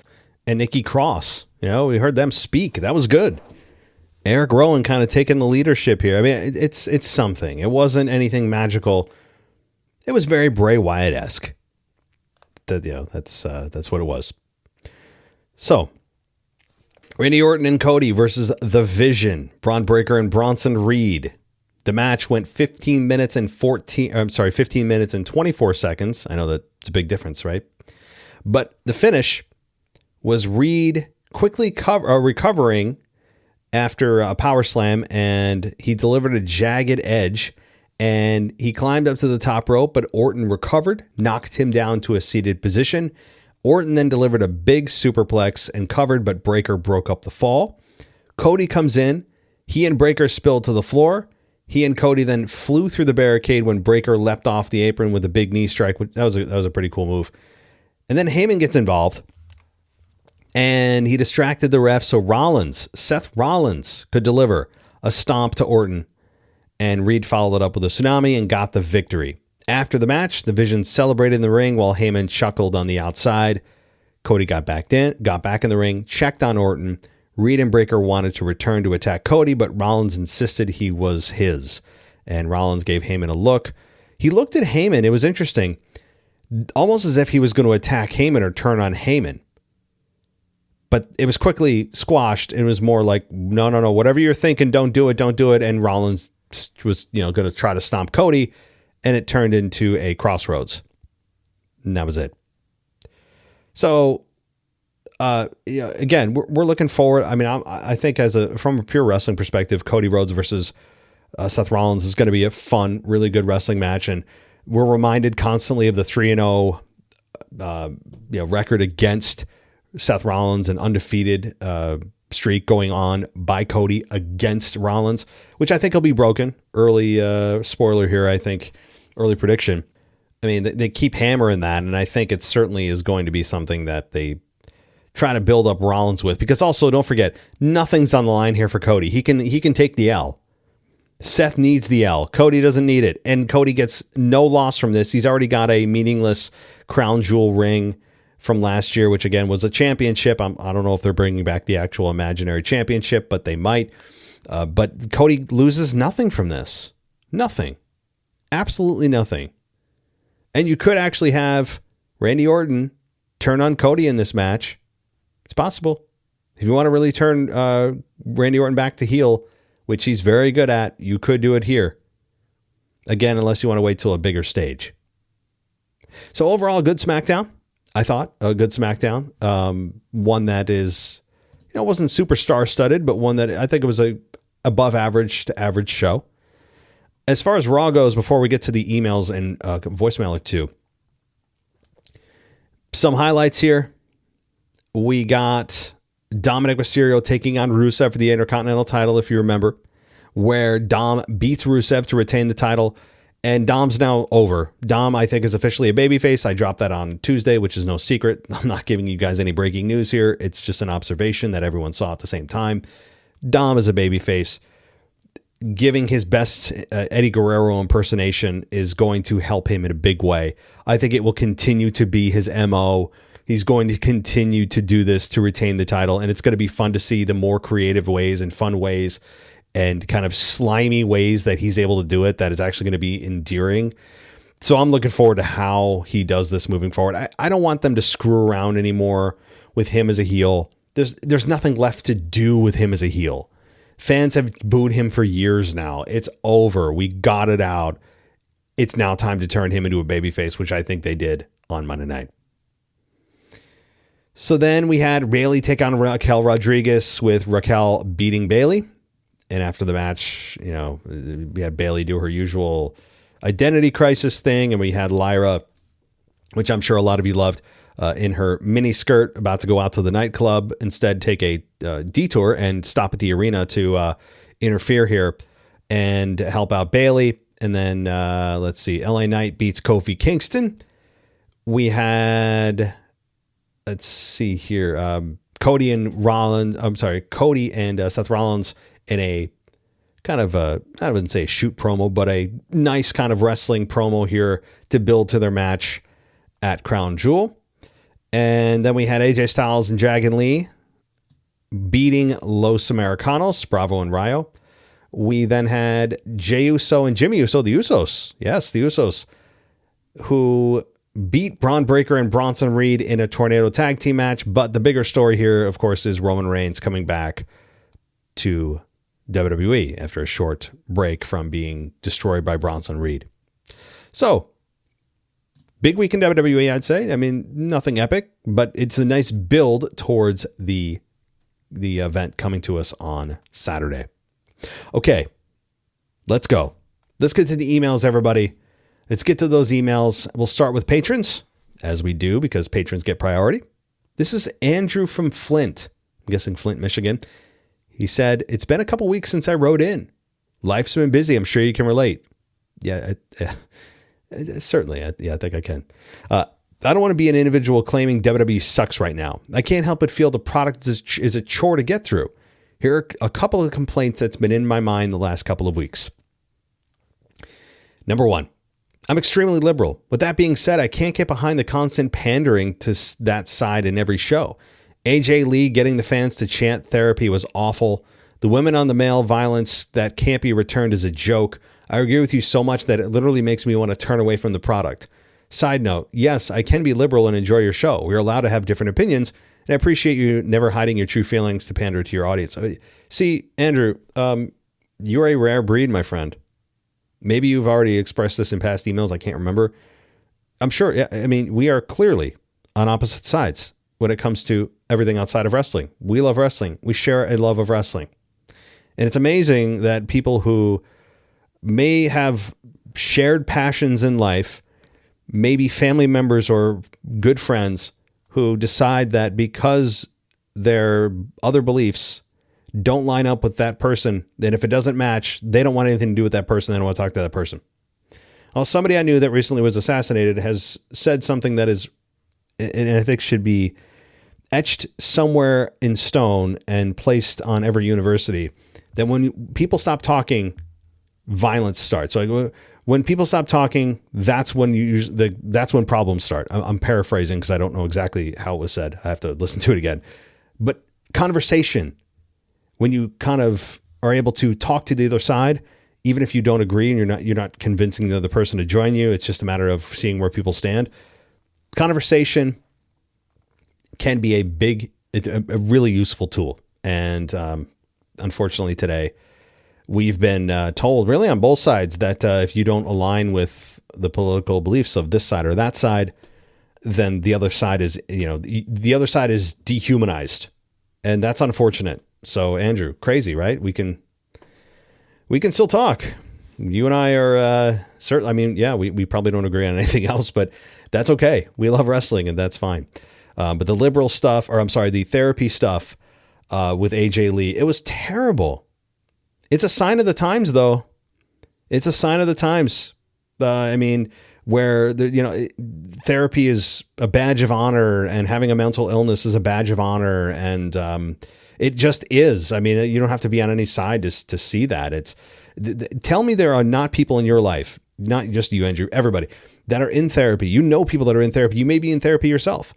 D: and Nikki Cross. You know, we heard them speak. That was good. Eric Rowan kind of taking the leadership here. I mean, it's something. It wasn't anything magical. It was very Bray Wyatt-esque. That's what it was. So, Randy Orton and Cody versus The Vision, Braun Breaker and Bronson Reed. The match went 15 minutes and 24 seconds. I know that's a big difference, right? But the finish was Reed quickly recovering after a power slam, and he delivered a jagged edge, and he climbed up to the top rope, but Orton recovered, knocked him down to a seated position. Orton then delivered a big superplex and covered, but Breaker broke up the fall. Cody comes in. He and Breaker spilled to the floor. He and Cody then flew through the barricade when Breaker leapt off the apron with a big knee strike. That was a pretty cool move. And then Heyman gets involved. And he distracted the ref so Seth Rollins could deliver a stomp to Orton. And Reed followed it up with a tsunami and got the victory. After the match, the Vision celebrated in the ring while Heyman chuckled on the outside. Cody got back in the ring, checked on Orton. Reed and Breaker wanted to return to attack Cody, but Rollins insisted he was his. And Rollins gave Heyman a look. He looked at Heyman. It was interesting. Almost as if he was going to attack Heyman or turn on Heyman. But it was quickly squashed. It was more like, no, whatever you're thinking, don't do it. And Rollins was, going to try to stomp Cody, and it turned into a crossroads. And that was it. So, again, we're looking forward. I mean, I think from a pure wrestling perspective, Cody Rhodes versus Seth Rollins is going to be a fun, really good wrestling match. And we're reminded constantly of the 3-0 record against Seth Rollins, an undefeated streak going on by Cody against Rollins, which I think will be broken. Early spoiler here, I think, early prediction. I mean, they keep hammering that, and I think it certainly is going to be something that they try to build up Rollins with, because also don't forget, nothing's on the line here for Cody. He can take the L. Seth needs the L. Cody doesn't need it, and Cody gets no loss from this. He's already got a meaningless crown jewel ring from last year, which again was a championship. I don't know if they're bringing back the actual imaginary championship, but they might. But Cody loses nothing from this. Nothing. Absolutely nothing. And you could actually have Randy Orton turn on Cody in this match. It's possible. If you want to really turn Randy Orton back to heel, which he's very good at, you could do it here. Again, unless you want to wait till a bigger stage. So overall, a good SmackDown. I thought a good SmackDown. One that is, wasn't super star-studded, but one that I think it was a above average to average show. As far as Raw goes, before we get to the emails and voicemail or two, some highlights here. We got Dominic Mysterio taking on Rusev for the Intercontinental title, if you remember, where Dom beats Rusev to retain the title, and Dom's now over. Dom, I think, is officially a babyface. I dropped that on Tuesday, which is no secret. I'm not giving you guys any breaking news here. It's just an observation that everyone saw at the same time. Dom is a babyface. Giving his best Eddie Guerrero impersonation is going to help him in a big way. I think it will continue to be his MO. He's going to continue to do this to retain the title, and it's going to be fun to see the more creative ways and fun ways and kind of slimy ways that he's able to do it that is actually going to be endearing. So I'm looking forward to how he does this moving forward. I don't want them to screw around anymore with him as a heel. There's nothing left to do with him as a heel. Fans have booed him for years now. It's over. We got it out. It's now time to turn him into a babyface, which I think they did on Monday night. So then we had Bayley take on Raquel Rodriguez, with Raquel beating Bayley. And after the match, we had Bayley do her usual identity crisis thing. And we had Lyra, which I'm sure a lot of you loved, in her mini skirt, about to go out to the nightclub, instead take a detour and stop at the arena to interfere here and help out Bayley. And then let's see, LA Knight beats Kofi Kingston. We had, let's see here, Cody and Seth Rollins in a kind of a, I wouldn't say a shoot promo, but a nice kind of wrestling promo here to build to their match at Crown Jewel. And then we had AJ Styles and Dragon Lee beating Los Americanos, Bravo and Rayo. We then had Jey Uso and Jimmy Uso, the Usos. Yes, the Usos, who beat Braun Breaker and Bronson Reed in a tornado tag team match. But the bigger story here, of course, is Roman Reigns coming back to WWE after a short break from being destroyed by Bronson Reed. So, big week in WWE, I'd say. I mean, nothing epic, but it's a nice build towards the event coming to us on Saturday. Okay, let's go. Let's get to the emails, everybody. Let's get to those emails. We'll start with patrons, as we do, because patrons get priority. This is Andrew from Flint. I'm guessing Flint, Michigan. He said, "It's been a couple weeks since I wrote in. Life's been busy. I'm sure you can relate." Yeah, certainly. I think I can. I don't want to be an individual claiming WWE sucks right now. I can't help but feel the product is a chore to get through. Here are a couple of complaints that's been in my mind the last couple of weeks. Number one, I'm extremely liberal. With that being said, I can't get behind the constant pandering to that side in every show. AJ Lee getting the fans to chant therapy was awful. The women on the male violence that can't be returned is a joke. I agree with you so much that it literally makes me want to turn away from the product. Side note, yes, I can be liberal and enjoy your show. We're allowed to have different opinions, and I appreciate you never hiding your true feelings to pander to your audience. See, Andrew, you're a rare breed, my friend. Maybe you've already expressed this in past emails. I can't remember. I'm sure. Yeah, I mean, we are clearly on opposite sides when it comes to everything outside of wrestling. We love wrestling. We share a love of wrestling. And it's amazing that people who may have shared passions in life, maybe family members or good friends, who decide that because their other beliefs don't line up with that person, then if it doesn't match, they don't want anything to do with that person. They don't want to talk to that person. Well, somebody I knew that recently was assassinated has said something that is, and I think should be etched somewhere in stone and placed on every university, that when people stop talking, violence starts. So when people stop talking, that's when that's when problems start. I'm paraphrasing because I don't know exactly how it was said. I have to listen to it again. But conversation, when you kind of are able to talk to the other side, even if you don't agree and you're not convincing the other person to join you, it's just a matter of seeing where people stand. Conversation can be a big a really useful tool. And unfortunately today, we've been told really on both sides that if you don't align with the political beliefs of this side or that side, then the other side is, the other side is dehumanized. And that's unfortunate. So Andrew, crazy, right? We can still talk. You and I are certainly, I mean, yeah, we probably don't agree on anything else, but that's okay. We love wrestling and that's fine. But the liberal stuff, the therapy stuff with AJ Lee, it was terrible. It's a sign of the times, though. It's a sign of the times. Where therapy is a badge of honor and having a mental illness is a badge of honor. And it just is. I mean, you don't have to be on any side to see that. Tell me there are not people in your life, not just you, Andrew, everybody, that are in therapy. You know people that are in therapy. You may be in therapy yourself.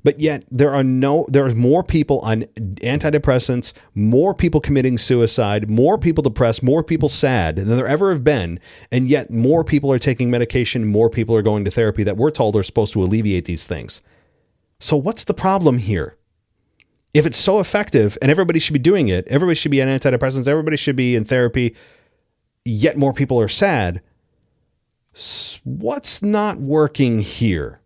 D: But yet there's more people on antidepressants, more people committing suicide, more people depressed, more people sad than there ever have been. And yet more people are taking medication, more people are going to therapy that we're told are supposed to alleviate these things. So what's the problem here? If it's so effective and everybody should be doing it, everybody should be on antidepressants, everybody should be in therapy, yet more people are sad. What's not working here?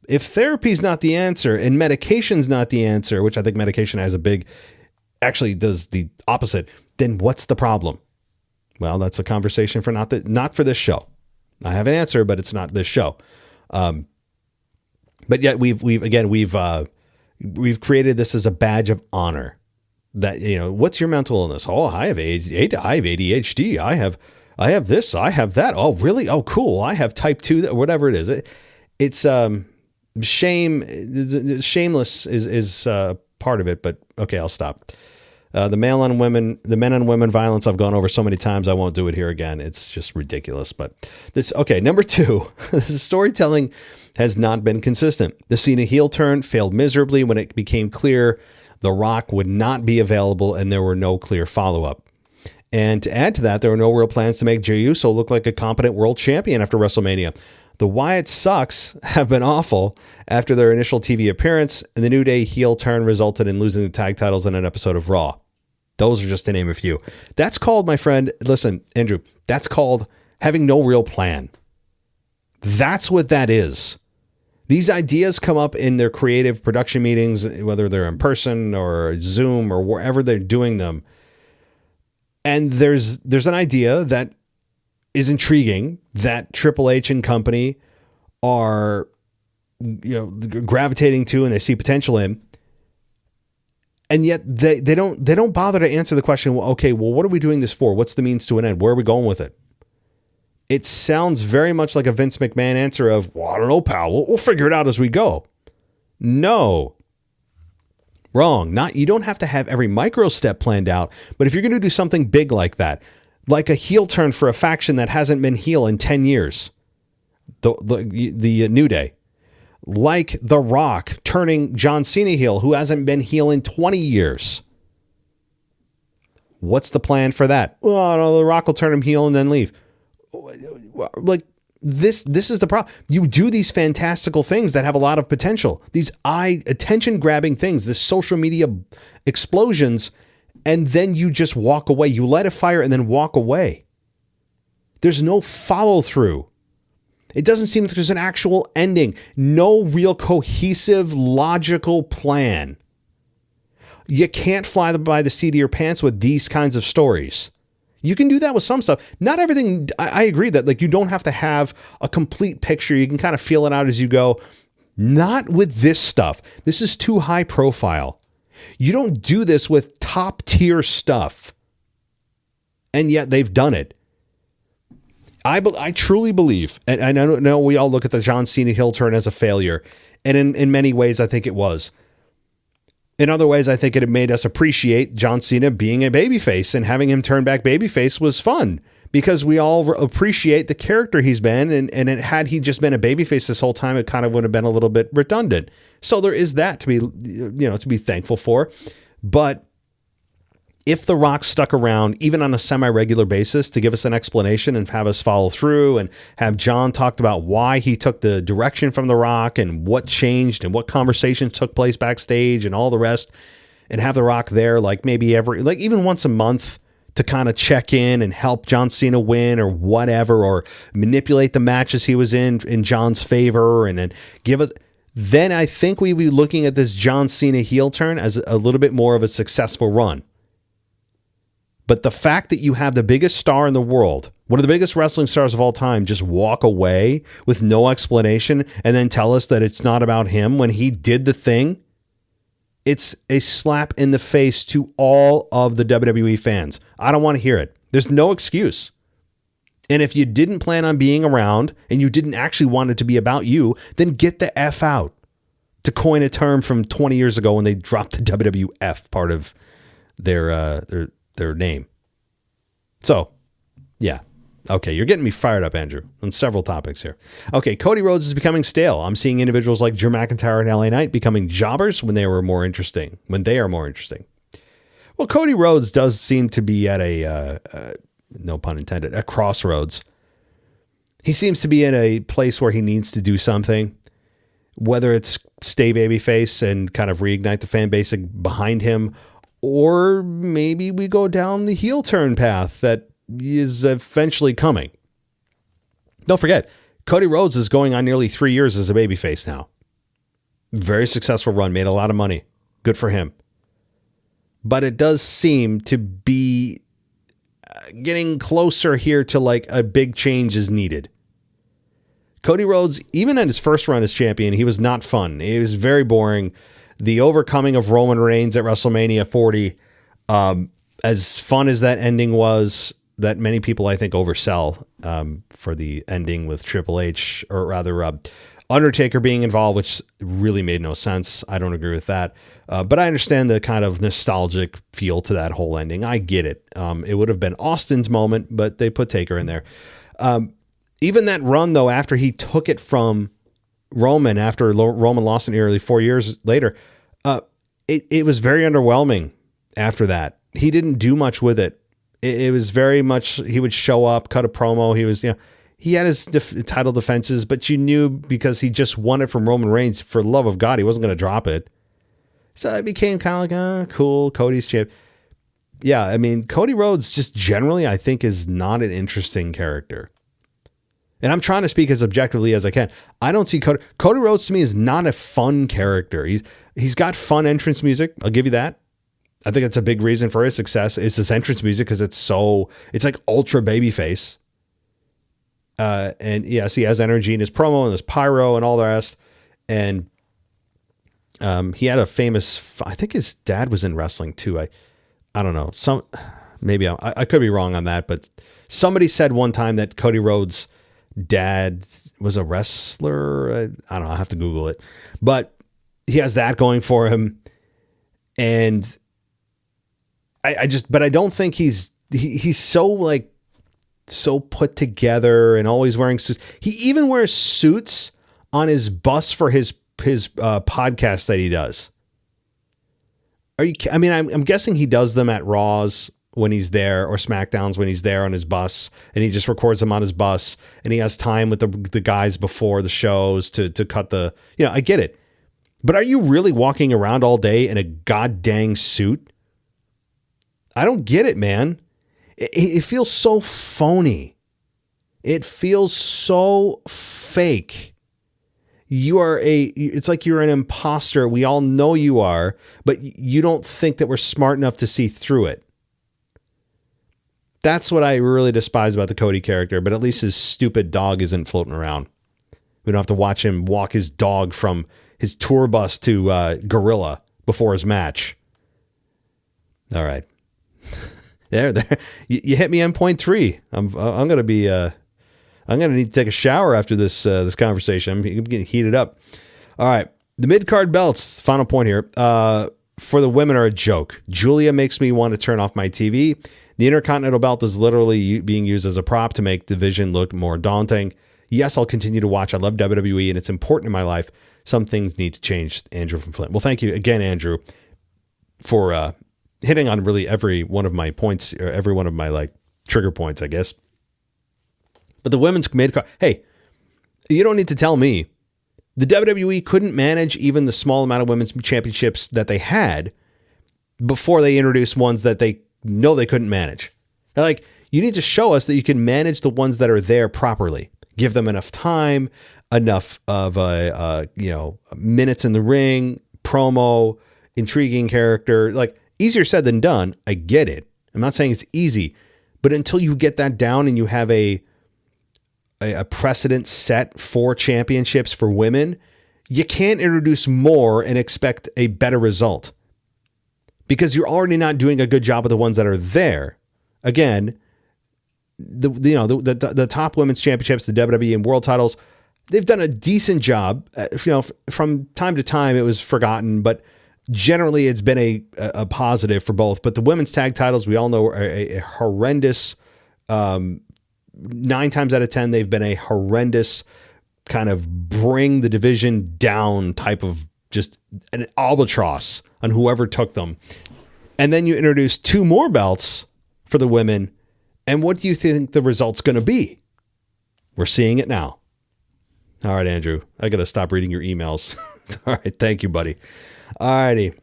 D: If therapy is not the answer and medication's not the answer, which I think medication actually does the opposite, then what's the problem? Well, that's a conversation for not for this show. I have an answer, but it's not this show. But yet we've created this as a badge of honor. That, what's your mental illness? Oh, I have ADHD. I have this. I have that. Oh, really? Oh, cool. I have type 2. Whatever it is. It's shameless is part of it, but okay, I'll stop. The men on women violence I've gone over so many times, I won't do it here again. It's just ridiculous. But number 2, the storytelling has not been consistent. The Cena heel turn failed miserably when it became clear The Rock would not be available and there were no clear follow-up. And to add to that, there were no real plans to make Jey Uso look like a competent world champion after WrestleMania. The Wyatt Sucks have been awful after their initial TV appearance, and the New Day heel turn resulted in losing the tag titles in an episode of Raw. Those are just to name a few. That's called, my friend, listen, Andrew, that's called having no real plan. That's what that is. These ideas come up in their creative production meetings, whether they're in person or Zoom or wherever they're doing them. And there's an idea that is intriguing that Triple H and company are, gravitating to and they see potential in. And yet they don't bother to answer the question, well, okay, well, what are we doing this for? What's the means to an end? Where are we going with it? It sounds very much like a Vince McMahon answer of, well, I don't know, pal. We'll figure it out as we go. No. Wrong. You don't have to have every micro step planned out, but if you're going to do something big like that, like a heel turn for a faction that hasn't been heel in 10 years, the New Day, like The Rock turning John Cena heel, who hasn't been heel in 20 years. What's the plan for that? Oh, no, The Rock will turn him heel and then leave. Like this is the problem. You do these fantastical things that have a lot of potential, these attention grabbing things, this social media explosions, and then you just walk away. You light a fire and then walk away. There's no follow through. It doesn't seem like there's an actual ending. No real cohesive, logical plan. You can't fly by the seat of your pants with these kinds of stories. You can do that with some stuff. Not everything. I agree that you don't have to have a complete picture. You can kind of feel it out as you go. Not with this stuff. This is too high profile. You don't do this with top tier stuff. And yet they've done it. I truly believe, and I know we all look at the John Cena heel turn as a failure. And in many ways, I think it was. In other ways, I think it made us appreciate John Cena being a babyface, and having him turn back babyface was fun because we all appreciate the character he's been. And had he just been a babyface this whole time, it kind of would have been a little bit redundant. So there is that to be thankful for. But if The Rock stuck around, even on a semi-regular basis, to give us an explanation and have us follow through and have John talked about why he took the direction from The Rock and what changed and what conversations took place backstage and all the rest, and have The Rock there like maybe even once a month to kind of check in and help John Cena win or whatever, or manipulate the matches he was in John's favor, and then give us... Then I think we'd be looking at this John Cena heel turn as a little bit more of a successful run. But the fact that you have the biggest star in the world, one of the biggest wrestling stars of all time, just walk away with no explanation and then tell us that it's not about him when he did the thing, it's a slap in the face to all of the WWE fans. I don't want to hear it. There's no excuse. And if you didn't plan on being around and you didn't actually want it to be about you, then get the F out, to coin a term from 20 years ago when they dropped the WWF part of their name. So, yeah. Okay, you're getting me fired up, Andrew, on several topics here. Okay, Cody Rhodes is becoming stale. I'm seeing individuals like Drew McIntyre and LA Knight becoming jobbers when they are more interesting. Well, Cody Rhodes does seem to be at a, no pun intended, a crossroads. He seems to be in a place where he needs to do something, whether it's stay babyface and kind of reignite the fan base behind him, or maybe we go down the heel turn path that is eventually coming. Don't forget, Cody Rhodes is going on nearly 3 years as a babyface now. Very successful run, made a lot of money. Good for him. But it does seem to be getting closer here to like a big change is needed. Cody Rhodes, even in his first run as champion, he was not fun. He was very boring. The overcoming of Roman Reigns at WrestleMania 40, as fun as that ending was, that many people, I think, oversell for the ending with Triple H, or rather Undertaker being involved, which really made no sense. I don't agree with that. But I understand the kind of nostalgic feel to that whole ending. I get it. It would have been Austin's moment, but they put Taker in there. Even that run, though, after he took it from Roman, after Roman lost it nearly 4 years later, it was very underwhelming after that. He didn't do much with it. It was very much, he would show up, cut a promo. He had his title defenses, but you knew because he just won it from Roman Reigns, for the love of God, he wasn't going to drop it. So it became kind of like, cool, Cody's champ. Yeah, I mean, Cody Rhodes just generally, I think, is not an interesting character. And I'm trying to speak as objectively as I can. I don't see Cody Rhodes to me is not a fun character. He's got fun entrance music. I'll give you that. I think it's a big reason for his success is his entrance music, because it's like ultra babyface. And yes, he has energy in his promo and his pyro and all the rest. And he had a famous, I think his dad was in wrestling too. I don't know. Maybe I could be wrong on that, but somebody said one time that Cody Rhodes' dad was a wrestler. I don't know. I have to Google it, but he has that going for him. And but I don't think he's so put together and always wearing suits. He even wears suits on his bus for his podcast that he does. I'm guessing he does them at Raws when he's there, or SmackDowns when he's there on his bus, and he just records them on his bus, and he has time with the guys before the shows to cut the, I get it. But are you really walking around all day in a god dang suit? I don't get it, man. It feels so phony. It feels so fake. It's like you're an imposter. We all know you are, but you don't think that we're smart enough to see through it. That's what I really despise about the Cody character, but at least his stupid dog isn't floating around. We don't have to watch him walk his dog from his tour bus to Gorilla before his match. All right. There. You hit me on point 3. I'm going to be, I'm going to need to take a shower after this conversation. I'm getting heated up. All right. The mid-card belts, final point here, for the women are a joke. Julia makes me want to turn off my TV. The Intercontinental belt is literally being used as a prop to make division look more daunting. Yes, I'll continue to watch. I love WWE and it's important in my life. Some things need to change. Andrew from Flint. Well, thank you again, Andrew, for hitting on really every one of my points, or every one of my like trigger points, I guess. But the women's mid-card, hey, you don't need to tell me. The WWE couldn't manage even the small amount of women's championships that they had before they introduced ones that they know they couldn't manage. They're like, you need to show us that you can manage the ones that are there properly. Give them enough time, enough of minutes in the ring, promo, intriguing character. Like, easier said than done. I get it. I'm not saying it's easy, but until you get that down and you have a precedent set for championships for women, you can't introduce more and expect a better result, because you're already not doing a good job with the ones that are there. Again, the top women's championships, the WWE and world titles, they've done a decent job. From time to time it was forgotten, but generally it's been a positive for both. But the women's tag titles, we all know, are a horrendous, 9 times out of 10, they've been a horrendous kind of bring the division down type of, just an albatross on whoever took them. And then you introduce 2 more belts for the women. And what do you think the result's going to be? We're seeing it now. All right, Andrew, I got to stop reading your emails. All right. Thank you, buddy. All righty.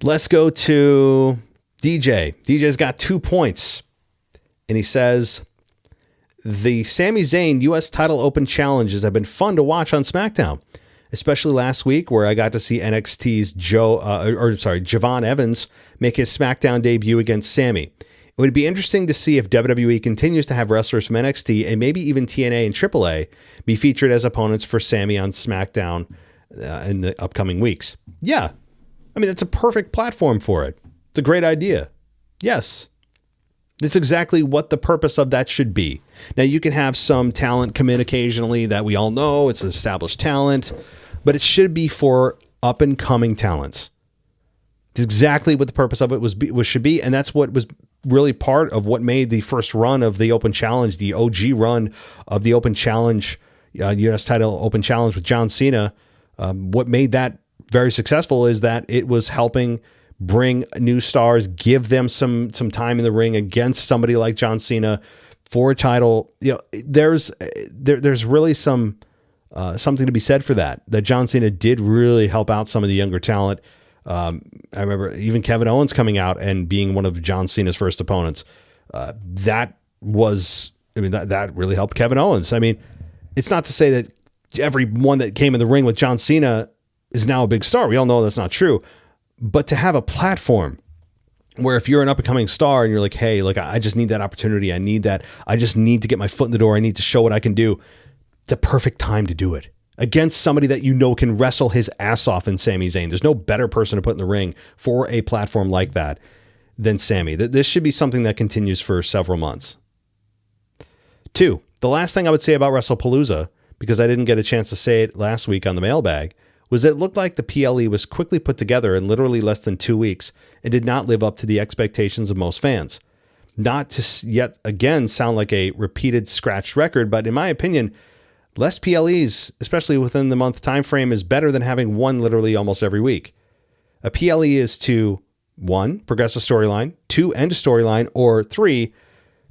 D: Let's go to DJ. DJ's got 2 points. And he says, the Sami Zayn U.S. title open challenges have been fun to watch on SmackDown, especially last week where I got to see NXT's Javon Evans make his SmackDown debut against Sami. It would be interesting to see if WWE continues to have wrestlers from NXT and maybe even TNA and AAA be featured as opponents for Sami on SmackDown in the upcoming weeks. Yeah. I mean, it's a perfect platform for it. It's a great idea. Yes. That's exactly what the purpose of that should be. Now, you can have some talent come in occasionally that we all know. It's established talent, but it should be for up-and-coming talents. It's exactly what the purpose of it should be, and that's what was really part of what made the first run of the Open Challenge, the OG run of the Open Challenge, U.S. title Open Challenge with John Cena. What made that very successful is that it was helping bring new stars, give them some time in the ring against somebody like John Cena for a title. There's really something to be said for that John Cena did really help out some of the younger talent. I remember even Kevin Owens coming out and being one of John Cena's first opponents. That really helped Kevin Owens. I mean, it's not to say that everyone that came in the ring with John Cena is now a big star. We all know that's not true. But to have a platform where if you're an up-and-coming star and you're like, hey, like, I just need that opportunity. I need that. I just need to get my foot in the door. I need to show what I can do. It's a perfect time to do it against somebody that you know can wrestle his ass off in Sami Zayn. There's no better person to put in the ring for a platform like that than Sami. This should be something that continues for several months. 2, the last thing I would say about WrestlePalooza, because I didn't get a chance to say it last week on the mailbag, was that it looked like the PLE was quickly put together in literally less than 2 weeks and did not live up to the expectations of most fans. Not to yet again sound like a repeated scratched record, but in my opinion, less PLEs, especially within the month time frame, is better than having one literally almost every week. A PLE is to 1, progress a storyline, 2, end a storyline, or 3,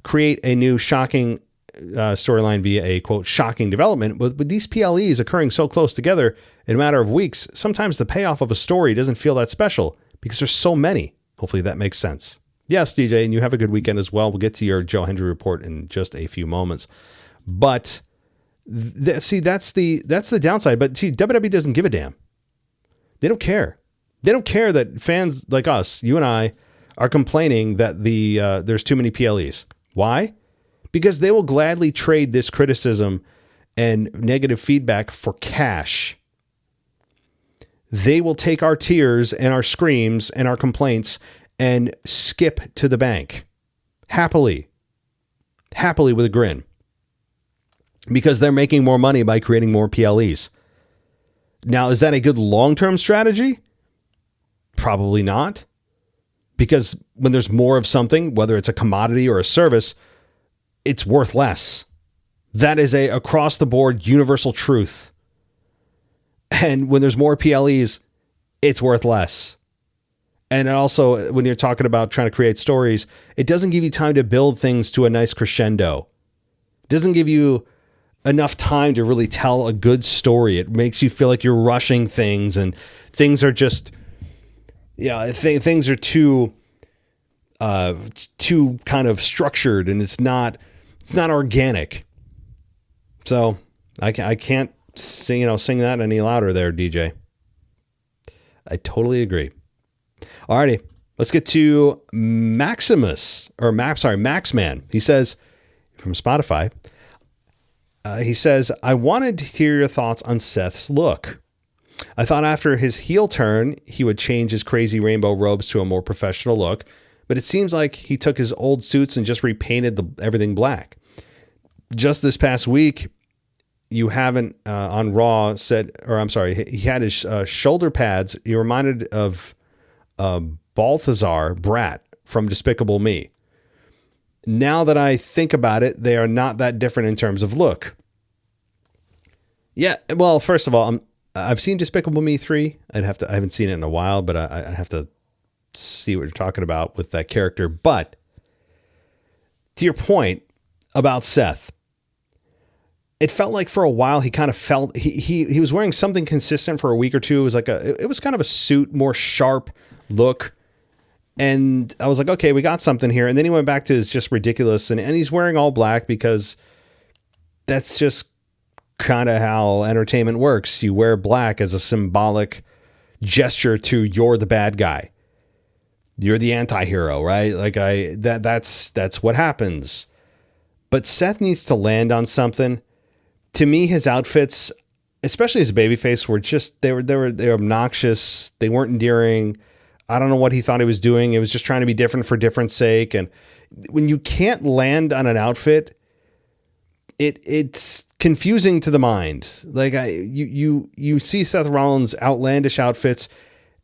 D: create a new shocking storyline via a, quote, shocking development. With these PLEs occurring so close together in a matter of weeks, sometimes the payoff of a story doesn't feel that special because there's so many. Hopefully that makes sense. Yes, DJ, and you have a good weekend as well. We'll get to your Joe Hendry report in just a few moments. But that's the downside. But see, WWE doesn't give a damn. They don't care. They don't care that fans like us, you and I, are complaining that there's too many PLEs. Why? Because they will gladly trade this criticism and negative feedback for cash. They will take our tears and our screams and our complaints and skip to the bank happily with a grin, because they're making more money by creating more PLEs. Now, is that a good long-term strategy? Probably not, because when there's more of something, whether it's a commodity or a service, it's worth less. That is a across the board universal truth. And when there's more PLEs, it's worth less. And also, when you're talking about trying to create stories, it doesn't give you time to build things to a nice crescendo. It doesn't give you enough time to really tell a good story. It makes you feel like you're rushing things, and things are just, things are too kind of structured, and it's not organic. So I can't sing that any louder there, DJ. I totally agree. Alrighty, let's get to Maxman. He says from Spotify, he says, I wanted to hear your thoughts on Seth's look. I thought after his heel turn, he would change his crazy rainbow robes to a more professional look, but it seems like he took his old suits and just repainted everything black. Just this past week, you haven't on Raw said, or I'm sorry, he had his shoulder pads. He reminded of Balthazar Brat from Despicable Me. Now that I think about it, they are not that different in terms of look. Yeah, well, first of all, I've seen Despicable Me 3. I haven't seen it in a while, but I'd have to see what you're talking about with that character. But to your point about Seth, it felt like for a while he kind of felt he was wearing something consistent for a week or two. It was like it was kind of a suit, more sharp look. And I was like, okay, we got something here. And then he went back to his just ridiculous. And he's wearing all black because that's just kind of how entertainment works. You wear black as a symbolic gesture to you're the bad guy. You're the anti-hero, right? Like that's what happens. But Seth needs to land on something. To me, his outfits, especially as a babyface, were just they were obnoxious. They weren't endearing. I don't know what he thought he was doing. It was just trying to be different for different sake. And when you can't land on an outfit, it's confusing to the mind. Like you see Seth Rollins' outlandish outfits,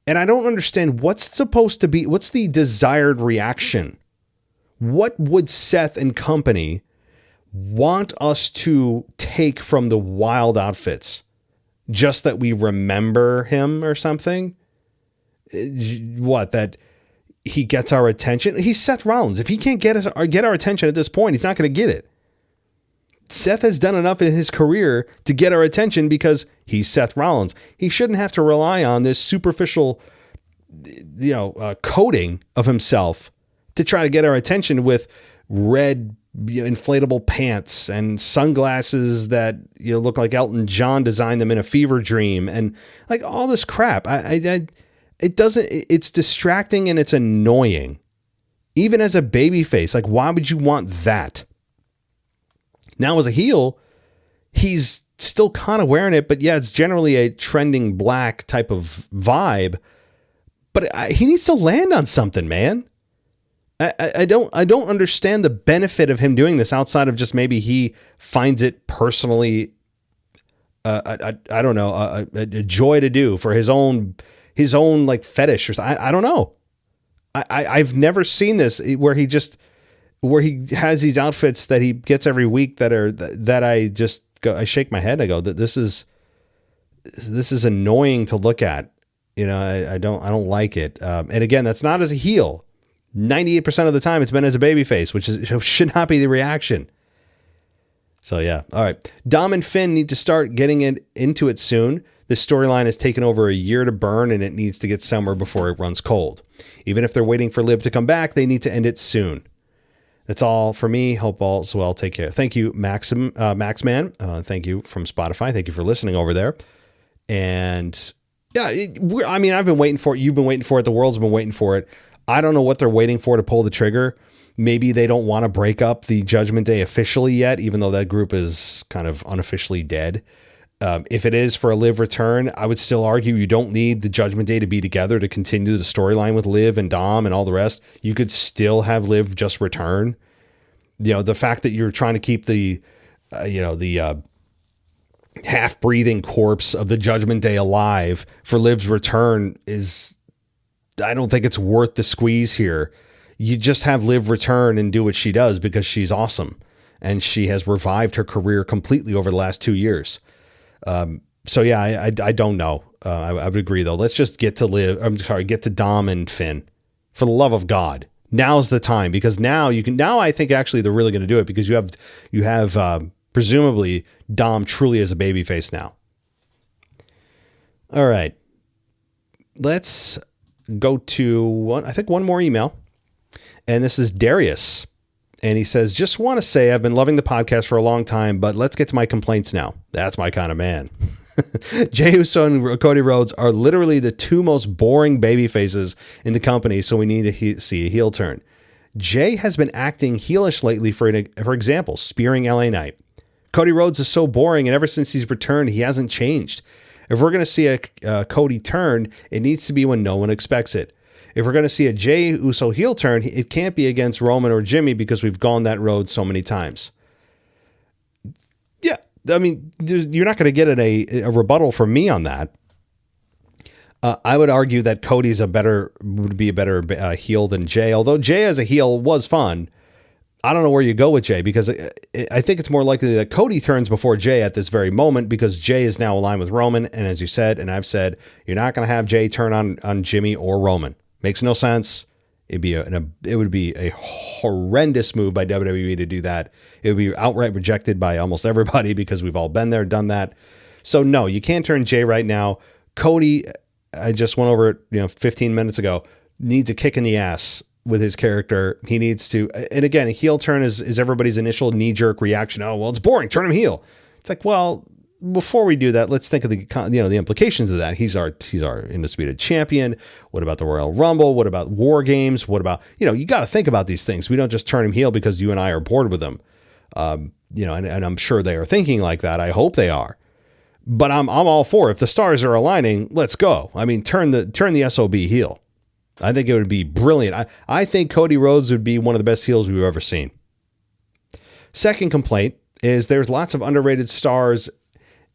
D: and I don't understand what's the desired reaction. What would Seth and company want us to take from the wild outfits? Just that we remember him or something? What, that he gets our attention? He's Seth Rollins. If he can't get our attention at this point, he's not going to get it. Seth has done enough in his career to get our attention because he's Seth Rollins. He shouldn't have to rely on this superficial, coating of himself to try to get our attention with red inflatable pants and sunglasses that look like Elton John designed them in a fever dream, and like all this crap. It's distracting and it's annoying. Even as a babyface, like, why would you want that? Now as a heel, he's still kind of wearing it, but yeah, it's generally a trending black type of vibe. But he needs to land on something, man. I don't understand the benefit of him doing this outside of just maybe he finds it personally, I don't know, a joy to do for his own like fetish or something. I don't know. I've never seen this where he has these outfits that he gets every week that I shake my head. I go, that this is annoying to look at. I don't like it. And again, that's not as a heel. 98% of the time it's been as a babyface, which should not be the reaction. So yeah. All right. Dom and Finn need to start getting into it soon. This storyline has taken over a year to burn, and it needs to get somewhere before it runs cold. Even if they're waiting for Liv to come back, they need to end it soon. That's all for me. Hope all's well. Take care. Thank you, Maxman. Thank you from Spotify. Thank you for listening over there. And yeah, I've been waiting for it. You've been waiting for it. The world's been waiting for it. I don't know what they're waiting for to pull the trigger. Maybe they don't want to break up the Judgment Day officially yet, even though that group is kind of unofficially dead. If it is for a Liv return, I would still argue you don't need the Judgment Day to be together to continue the storyline with Liv and Dom and all the rest. You could still have Liv just return. The fact that you're trying to keep the half-breathing corpse of the Judgment Day alive for Liv's return I don't think it's worth the squeeze here. You just have Liv return and do what she does because she's awesome. And she has revived her career completely over the last 2 years. So yeah, I don't know. I would agree though. Let's just get to Dom and Finn. For the love of God, now's the time, because now I think actually they're really going to do it, because you have presumably Dom truly as a babyface now. All right. Let's go to one more email. And this is Darius. And he says, just want to say I've been loving the podcast for a long time, but let's get to my complaints now. That's my kind of man. Jey Uso and Cody Rhodes are literally the two most boring baby faces in the company, so we need to see a heel turn. Jey has been acting heelish lately, for example, spearing LA Knight. Cody Rhodes is so boring, and ever since he's returned, he hasn't changed. If we're going to see a Cody turn, it needs to be when no one expects it. If we're going to see a Jey Uso heel turn, it can't be against Roman or Jimmy, because we've gone that road so many times. Yeah, I mean, you're not going to get a rebuttal from me on that. I would argue that Cody's would be a better heel than Jey, although Jey as a heel was fun. I don't know where you go with Jey, because I think it's more likely that Cody turns before Jey at this very moment, because Jey is now aligned with Roman. And as you said, and I've said, you're not going to have Jey turn on Jimmy or Roman. Makes no sense. It would be a horrendous move by WWE to do that. It would be outright rejected by almost everybody, because we've all been there, done that. So no, you can't turn Jey right now. Cody, I just went over it, 15 minutes ago, needs a kick in the ass with his character. He needs to, and again, a heel turn is everybody's initial knee-jerk reaction. Oh, well, it's boring. Turn him heel. It's like, well, before we do that, let's think of the implications of that. He's our undisputed champion. What about the Royal Rumble? What about War Games? What about, you got to think about these things. We don't just turn him heel because you and I are bored with him. And I'm sure they are thinking like that. I hope they are. But I'm all for, if the stars are aligning, let's go. I mean, turn the SOB heel. I think it would be brilliant. I think Cody Rhodes would be one of the best heels we've ever seen. Second complaint is there's lots of underrated stars,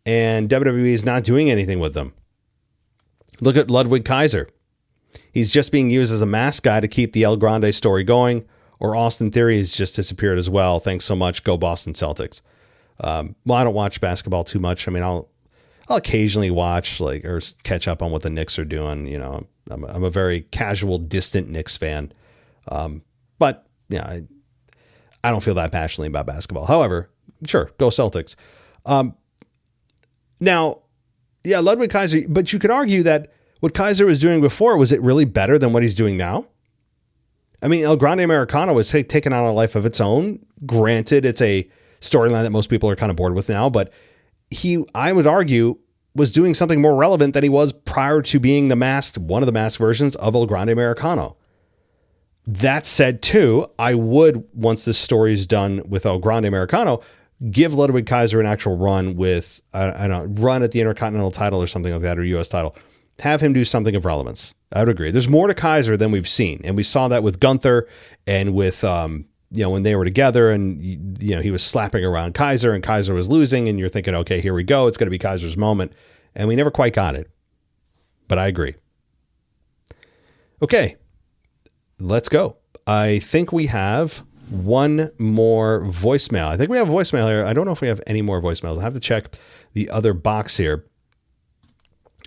D: and WWE is not doing anything with them. Look at Ludwig Kaiser. He's just being used as a mask guy to keep the El Grande story going, or Austin Theory has just disappeared as well. Thanks so much. Go Boston Celtics. Well, I don't watch basketball too much. I mean, I'll occasionally watch or catch up on what the Knicks are doing. I'm a very casual, distant Knicks fan. But yeah, I don't feel that passionately about basketball. However, sure, go Celtics. Now, yeah, Ludwig Kaiser, but you could argue that what Kaiser was doing before, was it really better than what he's doing now? I mean, El Grande Americano was taking on a life of its own. Granted, it's a storyline that most people are kind of bored with now, but I would argue, was doing something more relevant than he was prior to being one of the masked versions of El Grande Americano. That said, too, I would, once this story is done with El Grande Americano, give Ludwig Kaiser an actual run with, run at the Intercontinental title or something like that, or U.S. title. Have him do something of relevance. I would agree. There's more to Kaiser than we've seen. And we saw that with Gunther and with, when they were together and, he was slapping around Kaiser and Kaiser was losing. And you're thinking, okay, here we go. It's going to be Kaiser's moment. And we never quite got it. But I agree. Okay, let's go. I think we have one more voicemail. I think we have a voicemail here. I don't know if we have any more voicemails. I'll have to check the other box here.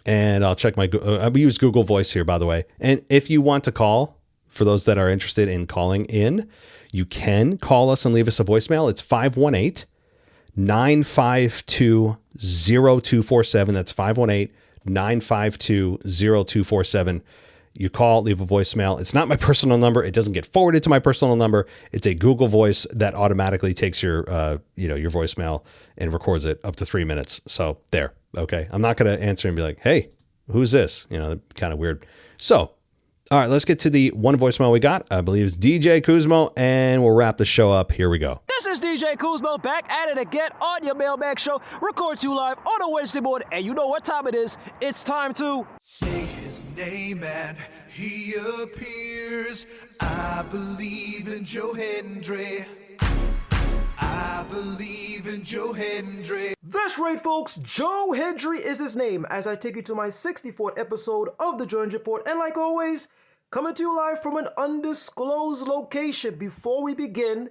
D: And I'll check we use Google Voice here, by the way. And if you want to call, for those that are interested in calling in, you can call us and leave us a voicemail. It's 518-952-0247. That's 518-952-0247. You call, leave a voicemail. It's not my personal number. It doesn't get forwarded to my personal number. It's a Google Voice that automatically takes your voicemail and records it up to 3 minutes. So there. Okay. I'm not going to answer and be like, hey, who's this? Kind of weird. So, all right, let's get to the one voicemail we got. I believe it's DJ Kuzmo, and we'll wrap the show up. Here we go.
E: This is DJ Kuzmo back at it again on your Mailbag Show. Record you live on a Wednesday morning, and you know what time it is. It's time to
F: say his name and he appears. I believe in Joe Hendry. I believe in Joe Hendry.
E: That's right, folks. Joe Hendry is his name as I take you to my 64th episode of The Jones Report. And like always, coming to you live from an undisclosed location. Before we begin,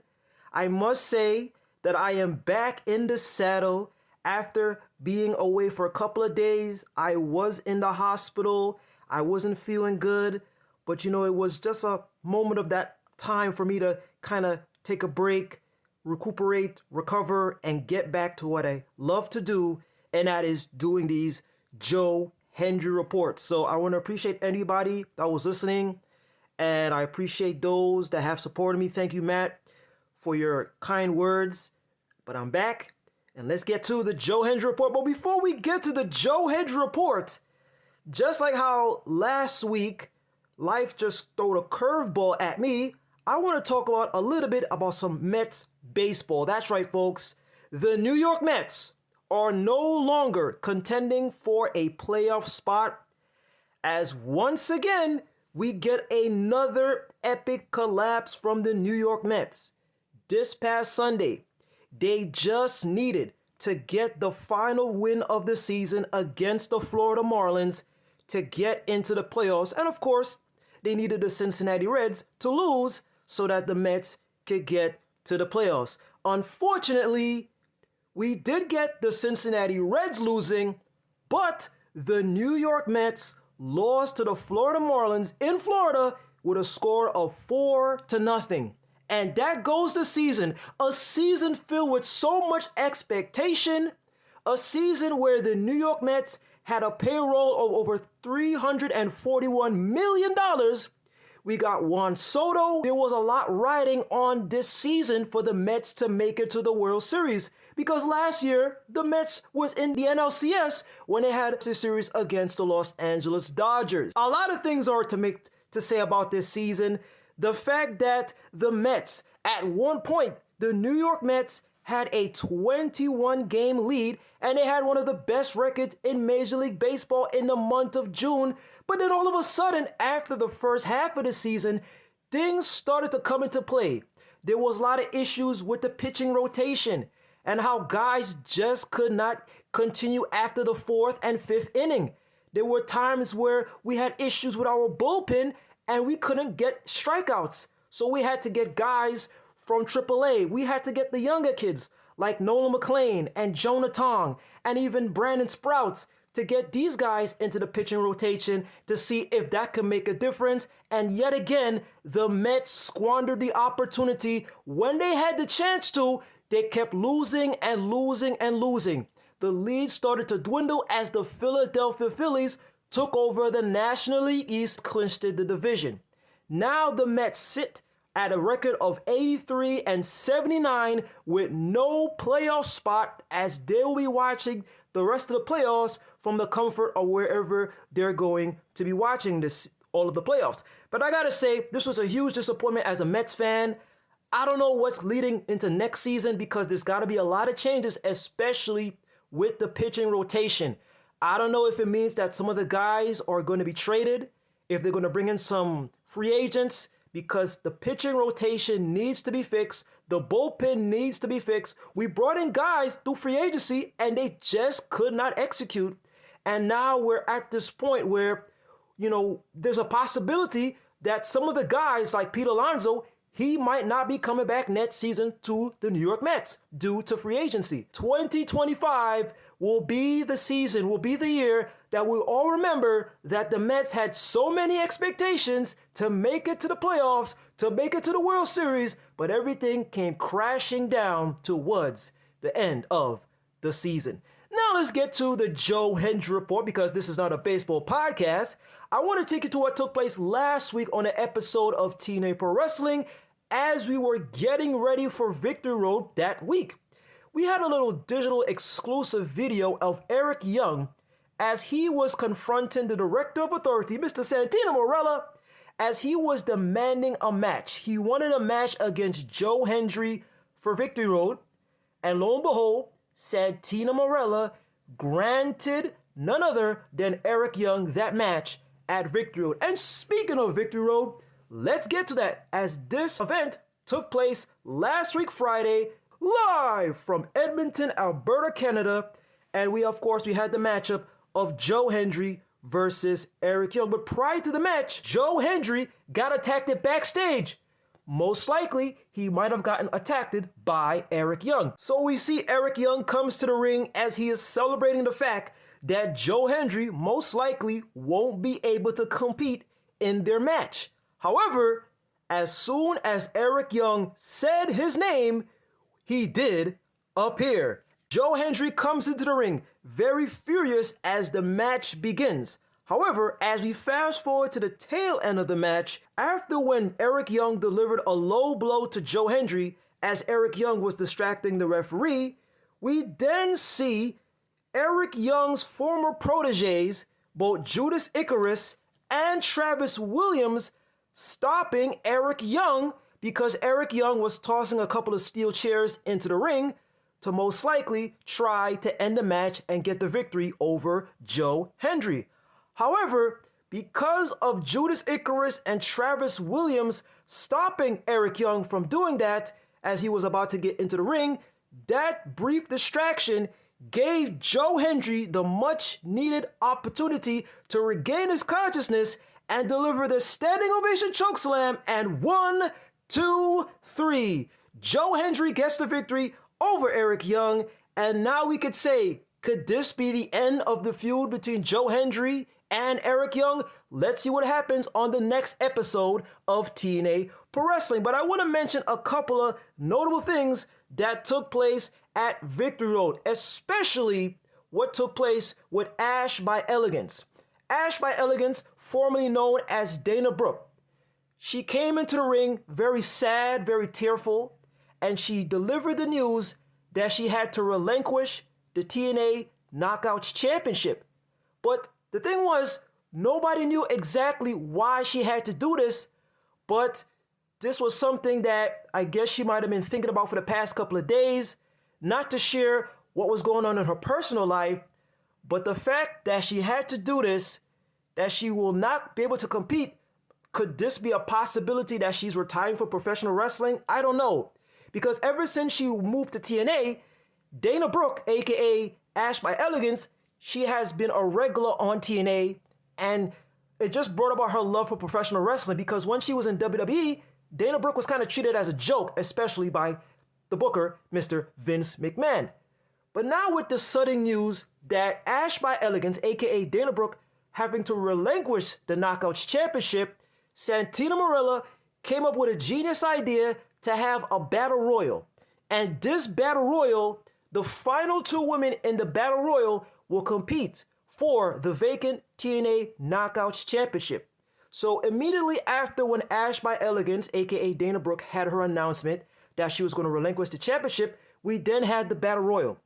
E: I must say that I am back in the saddle After being away for a couple of days, I was in the hospital. I wasn't feeling good, but it was just a moment of that time for me to kind of take a break, recuperate, recover, and get back to what I love to do, and that is doing these Joe Hendry reports. So I want to appreciate anybody that was listening, and I appreciate those that have supported me. Thank you, Matt, for your kind words. But I'm back, and let's get to the Joe Hendry report. But before we get to the Joe Hendry report, just like how last week life just threw a curveball at me, I want to talk about a little bit about some Mets baseball. That's right, folks. The New York Mets are no longer contending for a playoff spot, as once again we get another epic collapse from the New York Mets. This past Sunday, they just needed to get the final win of the season against the Florida Marlins to get into the playoffs. And of course, they needed the Cincinnati Reds to lose so that the Mets could get to the playoffs. Unfortunately, we did get the Cincinnati Reds losing, but the New York Mets lost to the Florida Marlins in Florida with a score of 4-0. And that goes the season. A season filled with so much expectation. A season where the New York Mets had a payroll of over $341 million. We got Juan Soto. There was a lot riding on this season for the Mets to make it to the World Series, because last year the Mets was in the NLCS when they had the series against the Los Angeles Dodgers. A lot of things are to say about this season. The fact that the Mets, at one point, the New York Mets had a 21-game lead, and they had one of the best records in Major League Baseball in the month of June. But then all of a sudden, after the first half of the season, things started to come into play. There was a lot of issues with the pitching rotation and how guys just could not continue after the fourth and fifth inning. There were times where we had issues with our bullpen and we couldn't get strikeouts. So we had to get guys from AAA. We had to get the younger kids like Nolan McLean and Jonah Tong and even Brandon Sprouts to get these guys into the pitching rotation to see if that could make a difference. And yet again, the Mets squandered the opportunity. When they had the chance to, they kept losing and losing and losing. The lead started to dwindle as the Philadelphia Phillies took over the National League East, clinched the division. Now the Mets sit at a record of 83-79 with no playoff spot, as they will be watching the rest of the playoffs from the comfort of wherever they're going to be watching all of the playoffs. But I gotta say, this was a huge disappointment as a Mets fan. I don't know what's leading into next season, because there's got to be a lot of changes, especially with the pitching rotation. I don't know if it means that some of the guys are going to be traded, if they're going to bring in some free agents, because the pitching rotation needs to be fixed. The bullpen needs to be fixed. We brought in guys through free agency and they just could not execute. And now we're at this point where, there's a possibility that some of the guys like Pete Alonso, he might not be coming back next season to the New York Mets due to free agency. 2025 will be the season, will be the year that we'll all remember that the Mets had so many expectations to make it to the playoffs, to make it to the World Series, but everything came crashing down towards the end of the season. Now let's get to the Joe Hendry report, because this is not a baseball podcast. I want to take you to what took place last week on an episode of TNA Pro Wrestling as we were getting ready for Victory Road that week. We had a little digital exclusive video of Eric Young as he was confronting the Director of Authority, Mr. Santino Marella, as he was demanding a match. He wanted a match against Joe Hendry for Victory Road, and lo and behold, Santino Marella granted none other than Eric Young that match at Victory Road. And speaking of Victory Road, let's get to that, as this event took place last week Friday, live from Edmonton, Alberta, Canada. And we had the matchup of Joe Hendry versus Eric Young. But prior to the match, Joe Hendry got attacked backstage most likely he might have gotten attacked by Eric Young. So we see Eric Young comes to the ring as he is celebrating the fact that Joe Hendry most likely won't be able to compete in their match. However, as soon as Eric Young said his name, he did appear. Joe Hendry comes into the ring very furious as the match begins. However, as we fast forward to the tail end of the match, after when Eric Young delivered a low blow to Joe Hendry as Eric Young was distracting the referee, we then see Eric Young's former proteges, both Judas Icarus and Travis Williams, stopping Eric Young because Eric Young was tossing a couple of steel chairs into the ring to most likely try to end the match and get the victory over Joe Hendry. However, because of Judas Icarus and Travis Williams stopping Eric Young from doing that as he was about to get into the ring, that brief distraction gave Joe Hendry the much needed opportunity to regain his consciousness and deliver the standing ovation chokeslam, and 1, 2, 3. Joe Hendry gets the victory over Eric Young, and now we could say, could this be the end of the feud between Joe Hendry and Eric Young? Let's see what happens on the next episode of TNA Pro Wrestling. But I want to mention a couple of notable things that took place at Victory Road, especially what took place with Ash by Elegance. Ash by Elegance, formerly known as Dana Brooke. She came into the ring very sad, very tearful, and she delivered the news that she had to relinquish the TNA Knockouts Championship. But the thing was, nobody knew exactly why she had to do this, but this was something that I guess she might have been thinking about for the past couple of days, not to share what was going on in her personal life, but the fact that she had to do this, that she will not be able to compete, could this be a possibility that she's retiring from professional wrestling? I don't know. Because ever since she moved to TNA, Dana Brooke, aka Ash by Elegance, she has been a regular on TNA, and it just brought about her love for professional wrestling, because when she was in WWE, Dana Brooke was kind of treated as a joke, especially by the booker, Mr. Vince McMahon. But now with the sudden news that Ash by Elegance, aka Dana Brooke, having to relinquish the Knockouts Championship, Santina Marella came up with a genius idea to have a battle royal. And this battle royal, the final 2 women in the battle royal will compete for the vacant TNA Knockouts Championship. So immediately after when Ash by Elegance, aka Dana Brooke, had her announcement that she was going to relinquish the championship, we then had the battle royal.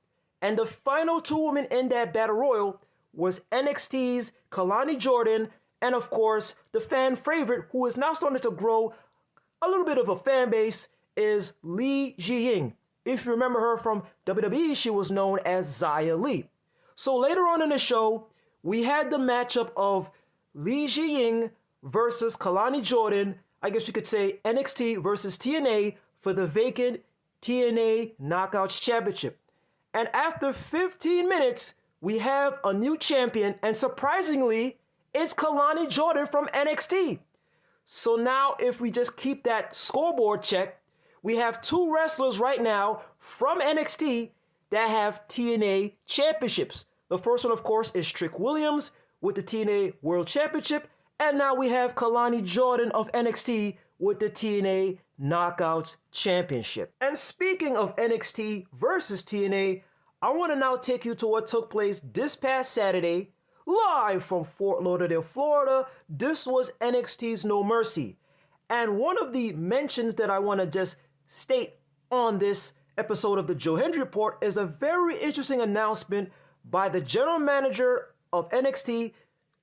E: And the final 2 women in that battle royal was NXT's Kalani Jordan, and of course, the fan favorite, who is now starting to grow a little bit of a fan base, is Li Jiying. If you remember her from WWE, she was known as Xia Li. So later on in the show, we had the matchup of Li Jiying versus Kalani Jordan. I guess you could say NXT versus TNA for the vacant TNA Knockouts Championship. And after 15 minutes, we have a new champion, and surprisingly, it's Kalani Jordan from NXT. So now if we just keep that scoreboard check, we have 2 wrestlers right now from NXT that have TNA championships. The first one, of course, is Trick Williams with the TNA World Championship, and now we have Kalani Jordan of NXT with the TNA Knockouts Championship. And speaking of NXT versus TNA, I want to now take you to what took place this past Saturday, live from Fort Lauderdale, Florida. This was NXT's No Mercy. And one of the mentions that I want to just state on this episode of the Joe Hendry Report is a very interesting announcement by the general manager of NXT,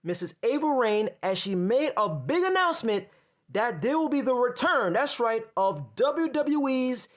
E: Mrs. Ava Raine, as she made a big announcement that there will be the return, that's right, of WWE's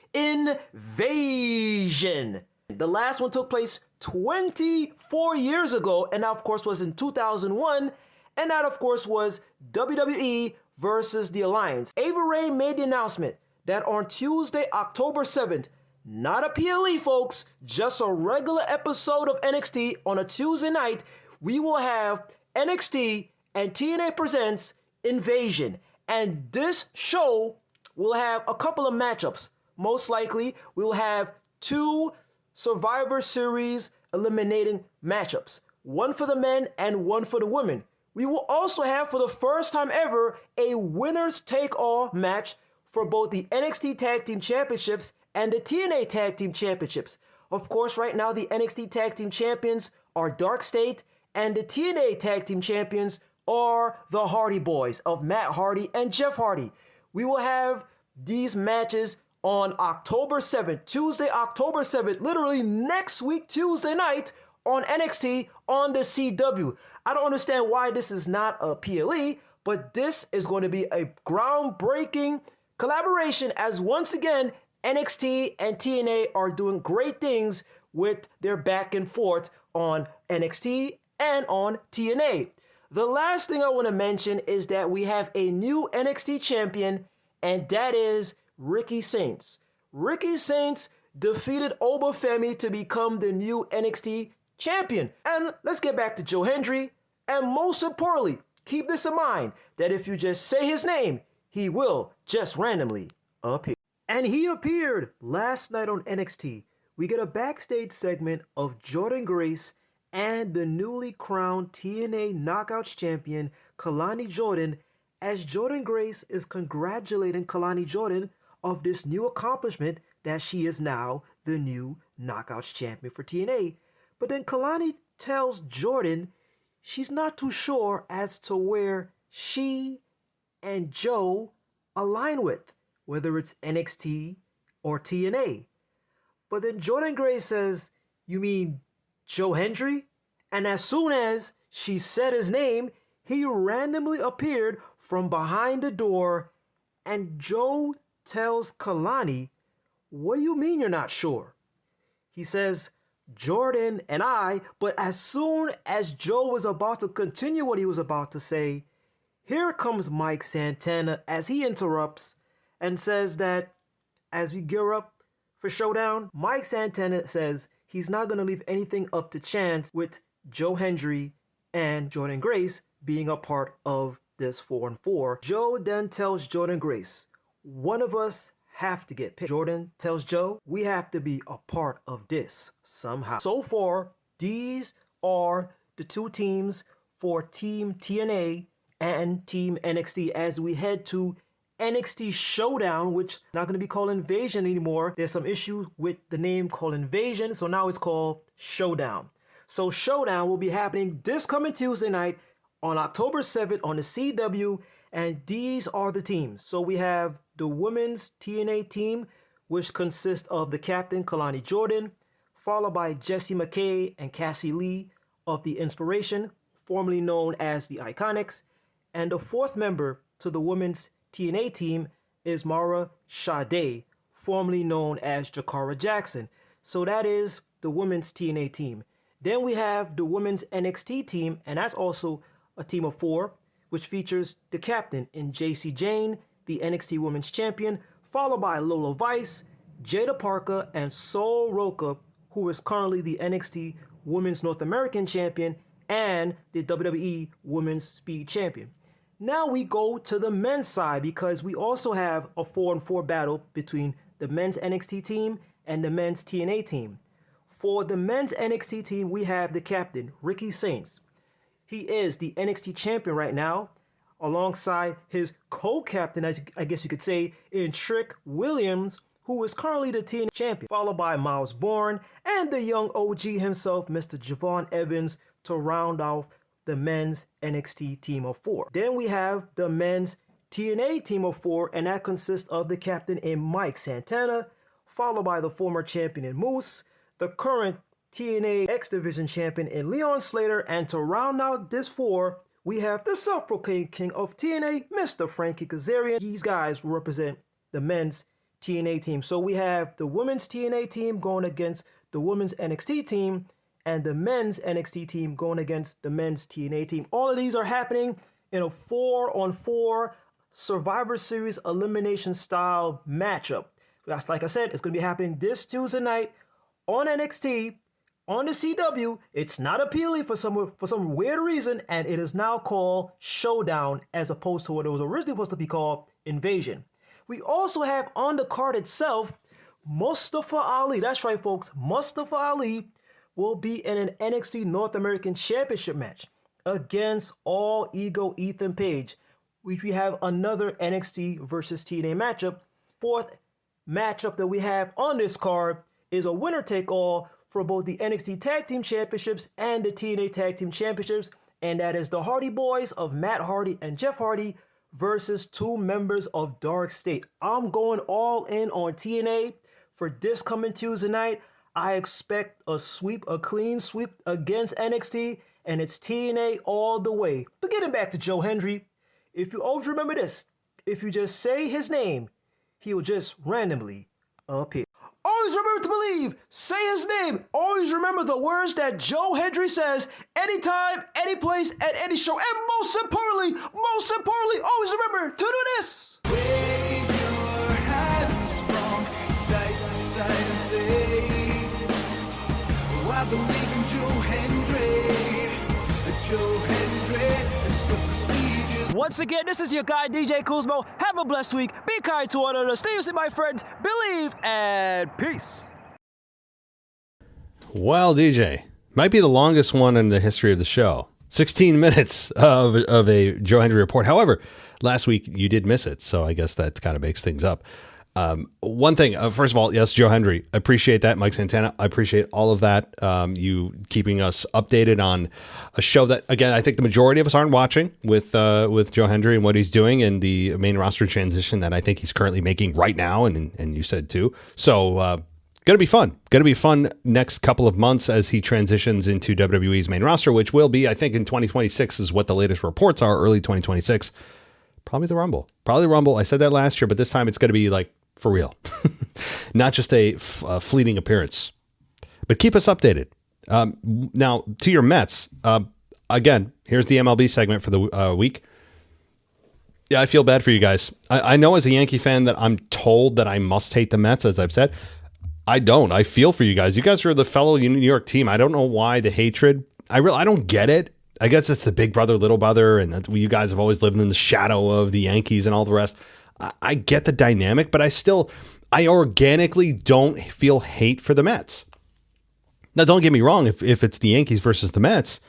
E: Invasion. The last one took place 24 years ago, and that, of course, was in 2001, and that, of course, was WWE versus the Alliance. Ava Raine made the announcement that on Tuesday, October 7th, not a PLE, folks, just a regular episode of NXT on a Tuesday night, we will have NXT and TNA Presents Invasion. And this show we'll have a couple of matchups. Most likely, we'll have 2 Survivor Series eliminating matchups. One for the men and one for the women. We will also have, for the first time ever, a winners take all match for both the NXT Tag Team Championships and the TNA Tag Team Championships. Of course, right now the NXT Tag Team Champions are Dark State, and the TNA Tag Team Champions are the Hardy Boys of Matt Hardy and Jeff Hardy. We will have these matches on October 7th, Tuesday, October 7th, literally next week, Tuesday night, on NXT on the CW. I don't understand why this is not a PLE, but this is going to be a groundbreaking collaboration, as once again, NXT and TNA are doing great things with their back and forth on NXT and on TNA. The last thing I want to mention is that we have a new NXT champion, and that is Ricky Saints. Ricky Saints defeated Oba Femi to become the new NXT champion. And let's get back to Joe Hendry. And most importantly, keep this in mind, that if you just say his name, he will just randomly appear. And he appeared last night on NXT. We get a backstage segment of Jordynne Grace and the newly crowned TNA Knockouts champion, Kalani Jordan, as Jordynne Grace is congratulating Kalani Jordan of this new accomplishment that she is now the new Knockouts champion for TNA. But then Kalani tells Jordan she's not too sure as to where she and Joe align with, whether it's NXT or TNA. But then Jordynne Grace says, "You mean Joe Hendry?" And as soon as she said his name, he randomly appeared from behind the door, and Joe tells Kalani, "What do you mean you're not sure?" He says, "Jordan and I," but as soon as Joe was about to continue what he was about to say, here comes Mike Santana as he interrupts and says that as we gear up for Showdown, Mike Santana says he's not going to leave anything up to chance with Joe Hendry and Jordynne Grace being a part of this 4-on-4. Joe then tells Jordynne Grace, "One of us have to get picked." Jordan tells Joe, "We have to be a part of this somehow." So far, these are the 2 teams for Team TNA and Team NXT as we head to NXT Showdown, which is not going to be called Invasion anymore. There's some issues with the name called Invasion, so now it's called Showdown. So Showdown will be happening this coming Tuesday night on October 7th on the CW, and these are the teams. So we have the women's TNA team, which consists of the captain Kalani Jordan, followed by Jessie McKay and Cassie Lee of the Inspiration, formerly known as the Iconics, and the 4th member to the women's TNA team is Mara Sade, formerly known as Jakara Jackson. So that is the women's TNA team. Then we have the women's NXT team, and that's also a team of 4, which features the captain in JC Jane, the NXT Women's Champion, followed by Lola Vice, Jada Parker, and Sol Roca, who is currently the NXT Women's North American Champion and the WWE Women's Speed Champion. Now we go to the men's side because we also have a 4-on-4 battle between the men's NXT team and the men's TNA team. For the men's NXT team, we have the captain, Ricky Saints. He is the NXT champion right now, alongside his co-captain, as I guess you could say, in Trick Williams, who is currently the TNA champion, followed by Miles Bourne and the young OG himself, Mr. Javon Evans, to round off the men's NXT team of 4. Then we have the men's TNA team of 4, and that consists of the captain in Mike Santana, followed by the former champion in Moose, the current TNA X Division champion in Leon Slater, and to round out this 4, we have the self-proclaimed king of TNA, Mr. Frankie Kazarian. These guys represent the men's TNA team. So we have the women's TNA team going against the women's NXT team, and the men's NXT team going against the men's TNA team. All of these are happening in a 4-on-4 Survivor Series elimination style matchup. Like I said, it's going to be happening this Tuesday night on NXT, on the CW. It's not appealing for some weird reason, and it is now called Showdown as opposed to what it was originally supposed to be called Invasion. We also have on the card itself, Mustafa Ali. That's right, folks. Mustafa Ali will be in an NXT North American Championship match against All Ego Ethan Page, which we have another NXT versus TNA matchup. Fourth matchup that we have on this card is a winner-take-all for both the NXT Tag Team Championships and the TNA Tag Team Championships, and that is the Hardy Boys of Matt Hardy and Jeff Hardy versus two members of Dark State. I'm going all in on TNA for this coming Tuesday night. I expect a sweep, a clean sweep against NXT, and it's TNA all the way. But getting back to Joe Hendry, if you always remember this, if you just say his name, he will just randomly appear. Always remember to believe, say his name. Always remember the words that Joe Hendry says anytime, any place, at any show. And most importantly, always remember to do this.
F: Wave your hands from side to side and say, oh, I believe in Joe Hendry. Joe Hendry is so prestigious.
E: Once again, this is your guy, DJ Kuzmo. Have a blessed week. Be kind to one another. Stay safe, my friends. Believe and peace.
D: Well, DJ, might be the longest one in the history of the show. 16 minutes of a Joe Hendry report. However, last week you did miss it, so I guess that kind of makes things up. One thing, first of all, yes, Joe Hendry, I appreciate that. Mike Santana, I appreciate all of that. You keeping us updated on a show that, again, I think the majority of us aren't watching with Joe Hendry and what he's doing and the main roster transition that I think he's currently making right now. And you said too. So, going to be fun. Going to be fun next couple of months as he transitions into WWE's main roster, which will be, I think, in 2026 is what the latest reports are, early 2026. Probably the Rumble. I said that last year, but this time it's going to be like for real, not just a fleeting appearance. But keep us updated. Now, to your Mets, again, here's the MLB segment for the week. Yeah, I feel bad for you guys. I know as a Yankee fan that I'm told that I must hate the Mets, as I've said. I don't. I feel for you guys. You guys are the fellow New York team. I don't know why the hatred. I don't get it. I guess it's the big brother, little brother, and that's, you guys have always lived in the shadow of the Yankees and all the rest. I get the dynamic, but I organically don't feel hate for the Mets. Now, don't get me wrong. If it's the Yankees versus the Mets,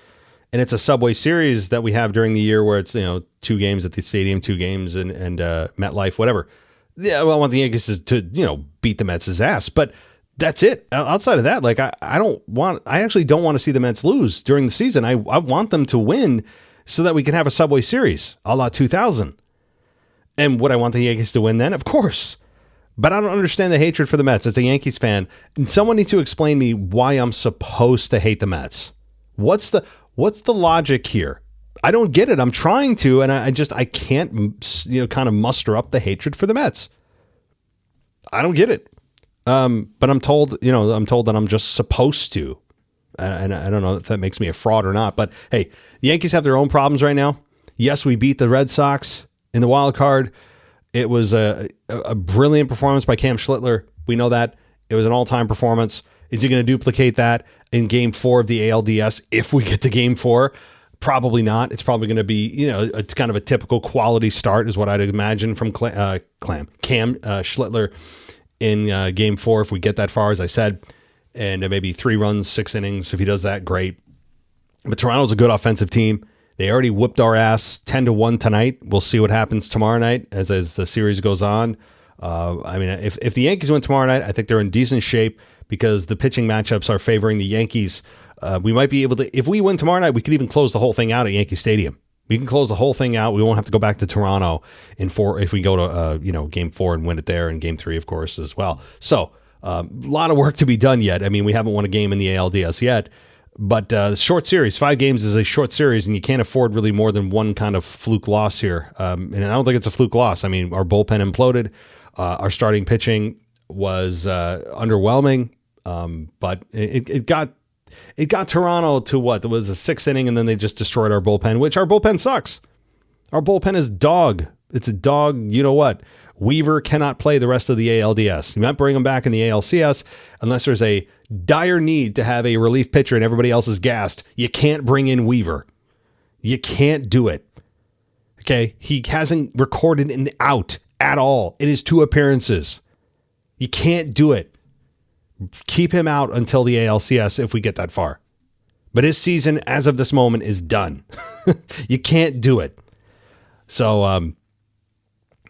D: and it's a Subway Series that we have during the year where it's 2 games at the stadium, 2 games and MetLife, whatever. Yeah, well, I want the Yankees to beat the Mets' ass, but that's it. Outside of that, like I actually don't want to see the Mets lose during the season. I want them to win so that we can have a Subway Series a la 2000. And would I want the Yankees to win then? Of course. But I don't understand the hatred for the Mets as a Yankees fan. And someone needs to explain me why I'm supposed to hate the Mets. What's the logic here? I don't get it. I'm trying to, and I can't, kind of muster up the hatred for the Mets. I don't get it. But I'm told that I'm just supposed to. And I don't know if that makes me a fraud or not. But hey, the Yankees have their own problems right now. Yes, we beat the Red Sox in the wild card. It was a brilliant performance by Cam Schlittler. We know that. It was an all-time performance. Is he going to duplicate that in Game 4 of the ALDS if we get to Game 4? Probably not. It's probably going to be, it's kind of a typical quality start is what I'd imagine from Cam Schlittler in Game 4 if we get that far, as I said. And maybe 3 runs, 6 innings. If he does that, great. But Toronto's a good offensive team. They already whooped our ass 10-1 tonight. We'll see what happens tomorrow night as the series goes on. If the Yankees win tomorrow night, I think they're in decent shape because the pitching matchups are favoring the Yankees. We might be able to, if we win tomorrow night, we could even close the whole thing out at Yankee Stadium. We can close the whole thing out. We won't have to go back to Toronto if we go to Game 4 and win it there, and Game 3, of course, as well. So a lot of work to be done yet. I mean, we haven't won a game in the ALDS yet. But short series, 5 games is a short series, and you can't afford really more than one kind of fluke loss here. And I don't think it's a fluke loss. I mean, our bullpen imploded. Our starting pitching was underwhelming, but it got Toronto to what? It was a 6th inning, and then they just destroyed our bullpen, which our bullpen sucks. Our bullpen is dog. It's a dog. You know what? Weaver cannot play the rest of the ALDS. You might bring him back in the ALCS unless there's a dire need to have a relief pitcher and everybody else is gassed. You can't bring in Weaver. You can't do it. Okay? He hasn't recorded an out at all in his 2 appearances. You can't do it. Keep him out until the ALCS if we get that far. But his season, as of this moment, is done. You can't do it. So,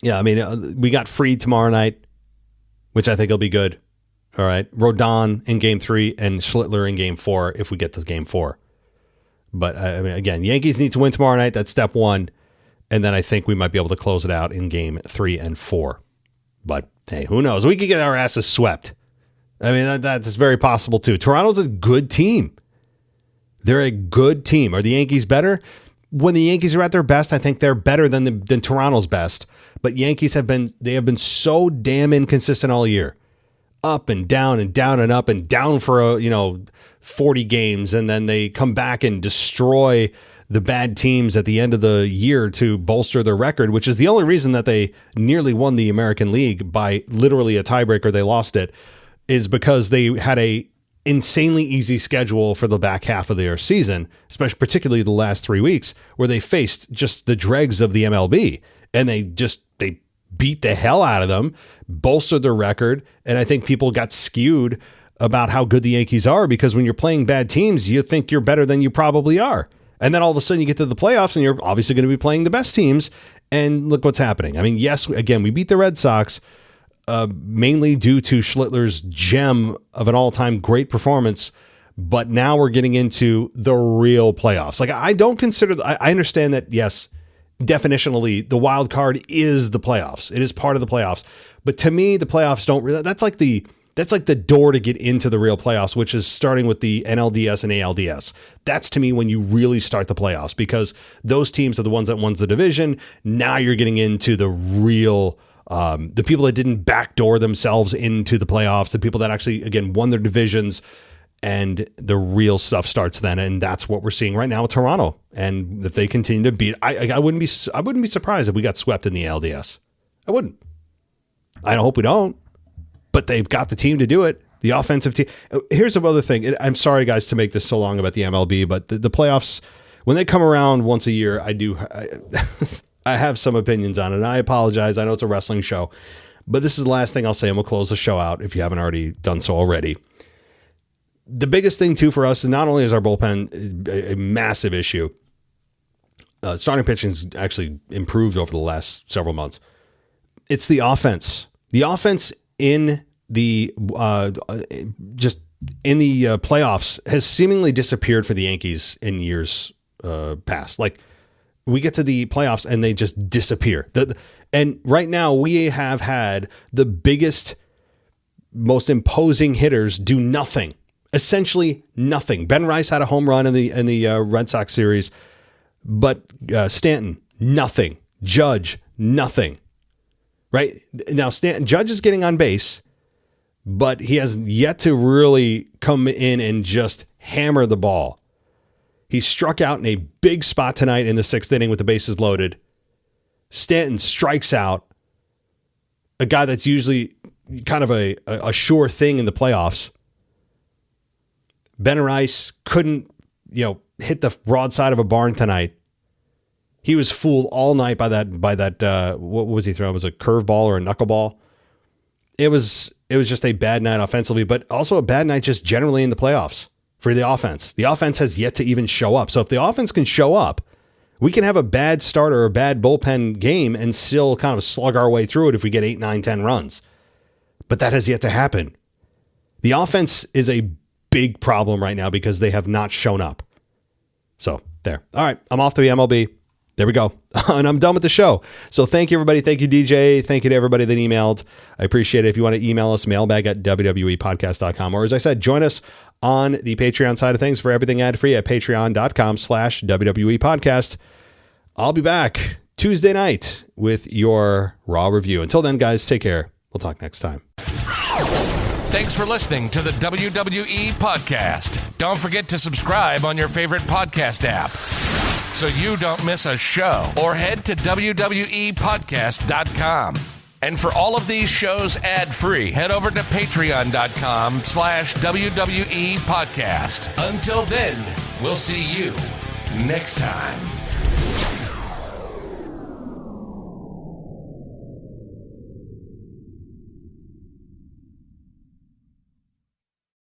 D: yeah, I mean, we got Freed tomorrow night, which I think will be good. All right. Rodon in game 3 and Schlittler in game 4 if we get to game 4. But, I mean, again, Yankees need to win tomorrow night. That's step 1. And then I think we might be able to close it out in game 3 and 4. But, hey, who knows? We could get our asses swept. I mean, that's very possible, too. Toronto's a good team. They're a good team. Are the Yankees better? When the Yankees are at their best, I think they're better than Toronto's best. But Yankees have been so damn inconsistent all year. Up and down and down and up and down for 40 games, and then they come back and destroy the bad teams at the end of the year to bolster their record, which is the only reason that they nearly won the American League by literally a tiebreaker. They lost it is because they had a insanely easy schedule for the back half of their season, especially particularly the last 3 weeks where they faced just the dregs of the MLB, and they beat the hell out of them, bolstered their record. And I think people got skewed about how good the Yankees are because when you're playing bad teams, you think you're better than you probably are. And then all of a sudden you get to the playoffs and you're obviously going to be playing the best teams. And look what's happening. I mean, yes, again, we beat the Red Sox mainly due to Schlittler's gem of an all-time great performance. But now we're getting into the real playoffs. Like, I don't consider, I understand that, yes, definitionally, the wild card is the playoffs. It is part of the playoffs. But to me, the playoffs don't really, that's like the door to get into the real playoffs, which is starting with the NLDS and ALDS. That's to me when you really start the playoffs, because those teams are the ones that won the division. Now you're getting into the real, the people that didn't backdoor themselves into the playoffs, the people that actually, again, won their divisions. And the real stuff starts then, and that's what we're seeing right now with Toronto. And if they continue to beat, I wouldn't be surprised if we got swept in the LDS. I wouldn't. I hope we don't. But they've got the team to do it. The offensive team. Here's another thing. I'm sorry, guys, to make this so long about the MLB, but the playoffs, when they come around once a year, I have some opinions on it. And I apologize. I know it's a wrestling show, but this is the last thing I'll say, and we'll close the show out if you haven't already done so already. The biggest thing, too, for us is not only is our bullpen a massive issue, starting pitching's actually improved over the last several months. It's the offense. The offense in the playoffs has seemingly disappeared for the Yankees in years past. Like, we get to the playoffs and they just disappear. And right now we have had the biggest, most imposing hitters do nothing. Essentially nothing. Ben Rice had a home run in the Red Sox series, but Stanton, nothing. Judge, nothing. Right now, Judge is getting on base, but he has yet to really come in and just hammer the ball. He struck out in a big spot tonight in the 6th inning with the bases loaded. Stanton strikes out, a guy that's usually kind of a sure thing in the playoffs. Ben Rice couldn't, hit the broadside of a barn tonight. He was fooled all night by that. What was he throwing? Was it a curveball or a knuckleball? It was just a bad night offensively, but also a bad night just generally in the playoffs for the offense. The offense has yet to even show up. So if the offense can show up, we can have a bad start or a bad bullpen game and still kind of slug our way through it if we get 8, 9, 10 runs. But that has yet to happen. The offense is a big problem right now because they have not shown up. So there. All right. I'm off to the MLB. There we go. And I'm done with the show. So thank you, everybody. Thank you, DJ. Thank you to everybody that emailed. I appreciate it. If you want to email us, mailbag@wwepodcast.com. Or as I said, join us on the Patreon side of things for everything ad-free at patreon.com/WWE podcast. I'll be back Tuesday night with your Raw review. Until then, guys, take care. We'll talk next time.
G: Thanks for listening to the WWE Podcast. Don't forget to subscribe on your favorite podcast app so you don't miss a show, or head to WWEpodcast.com. And for all of these shows ad-free, head over to patreon.com/WWE Podcast. Until then, we'll see you next time.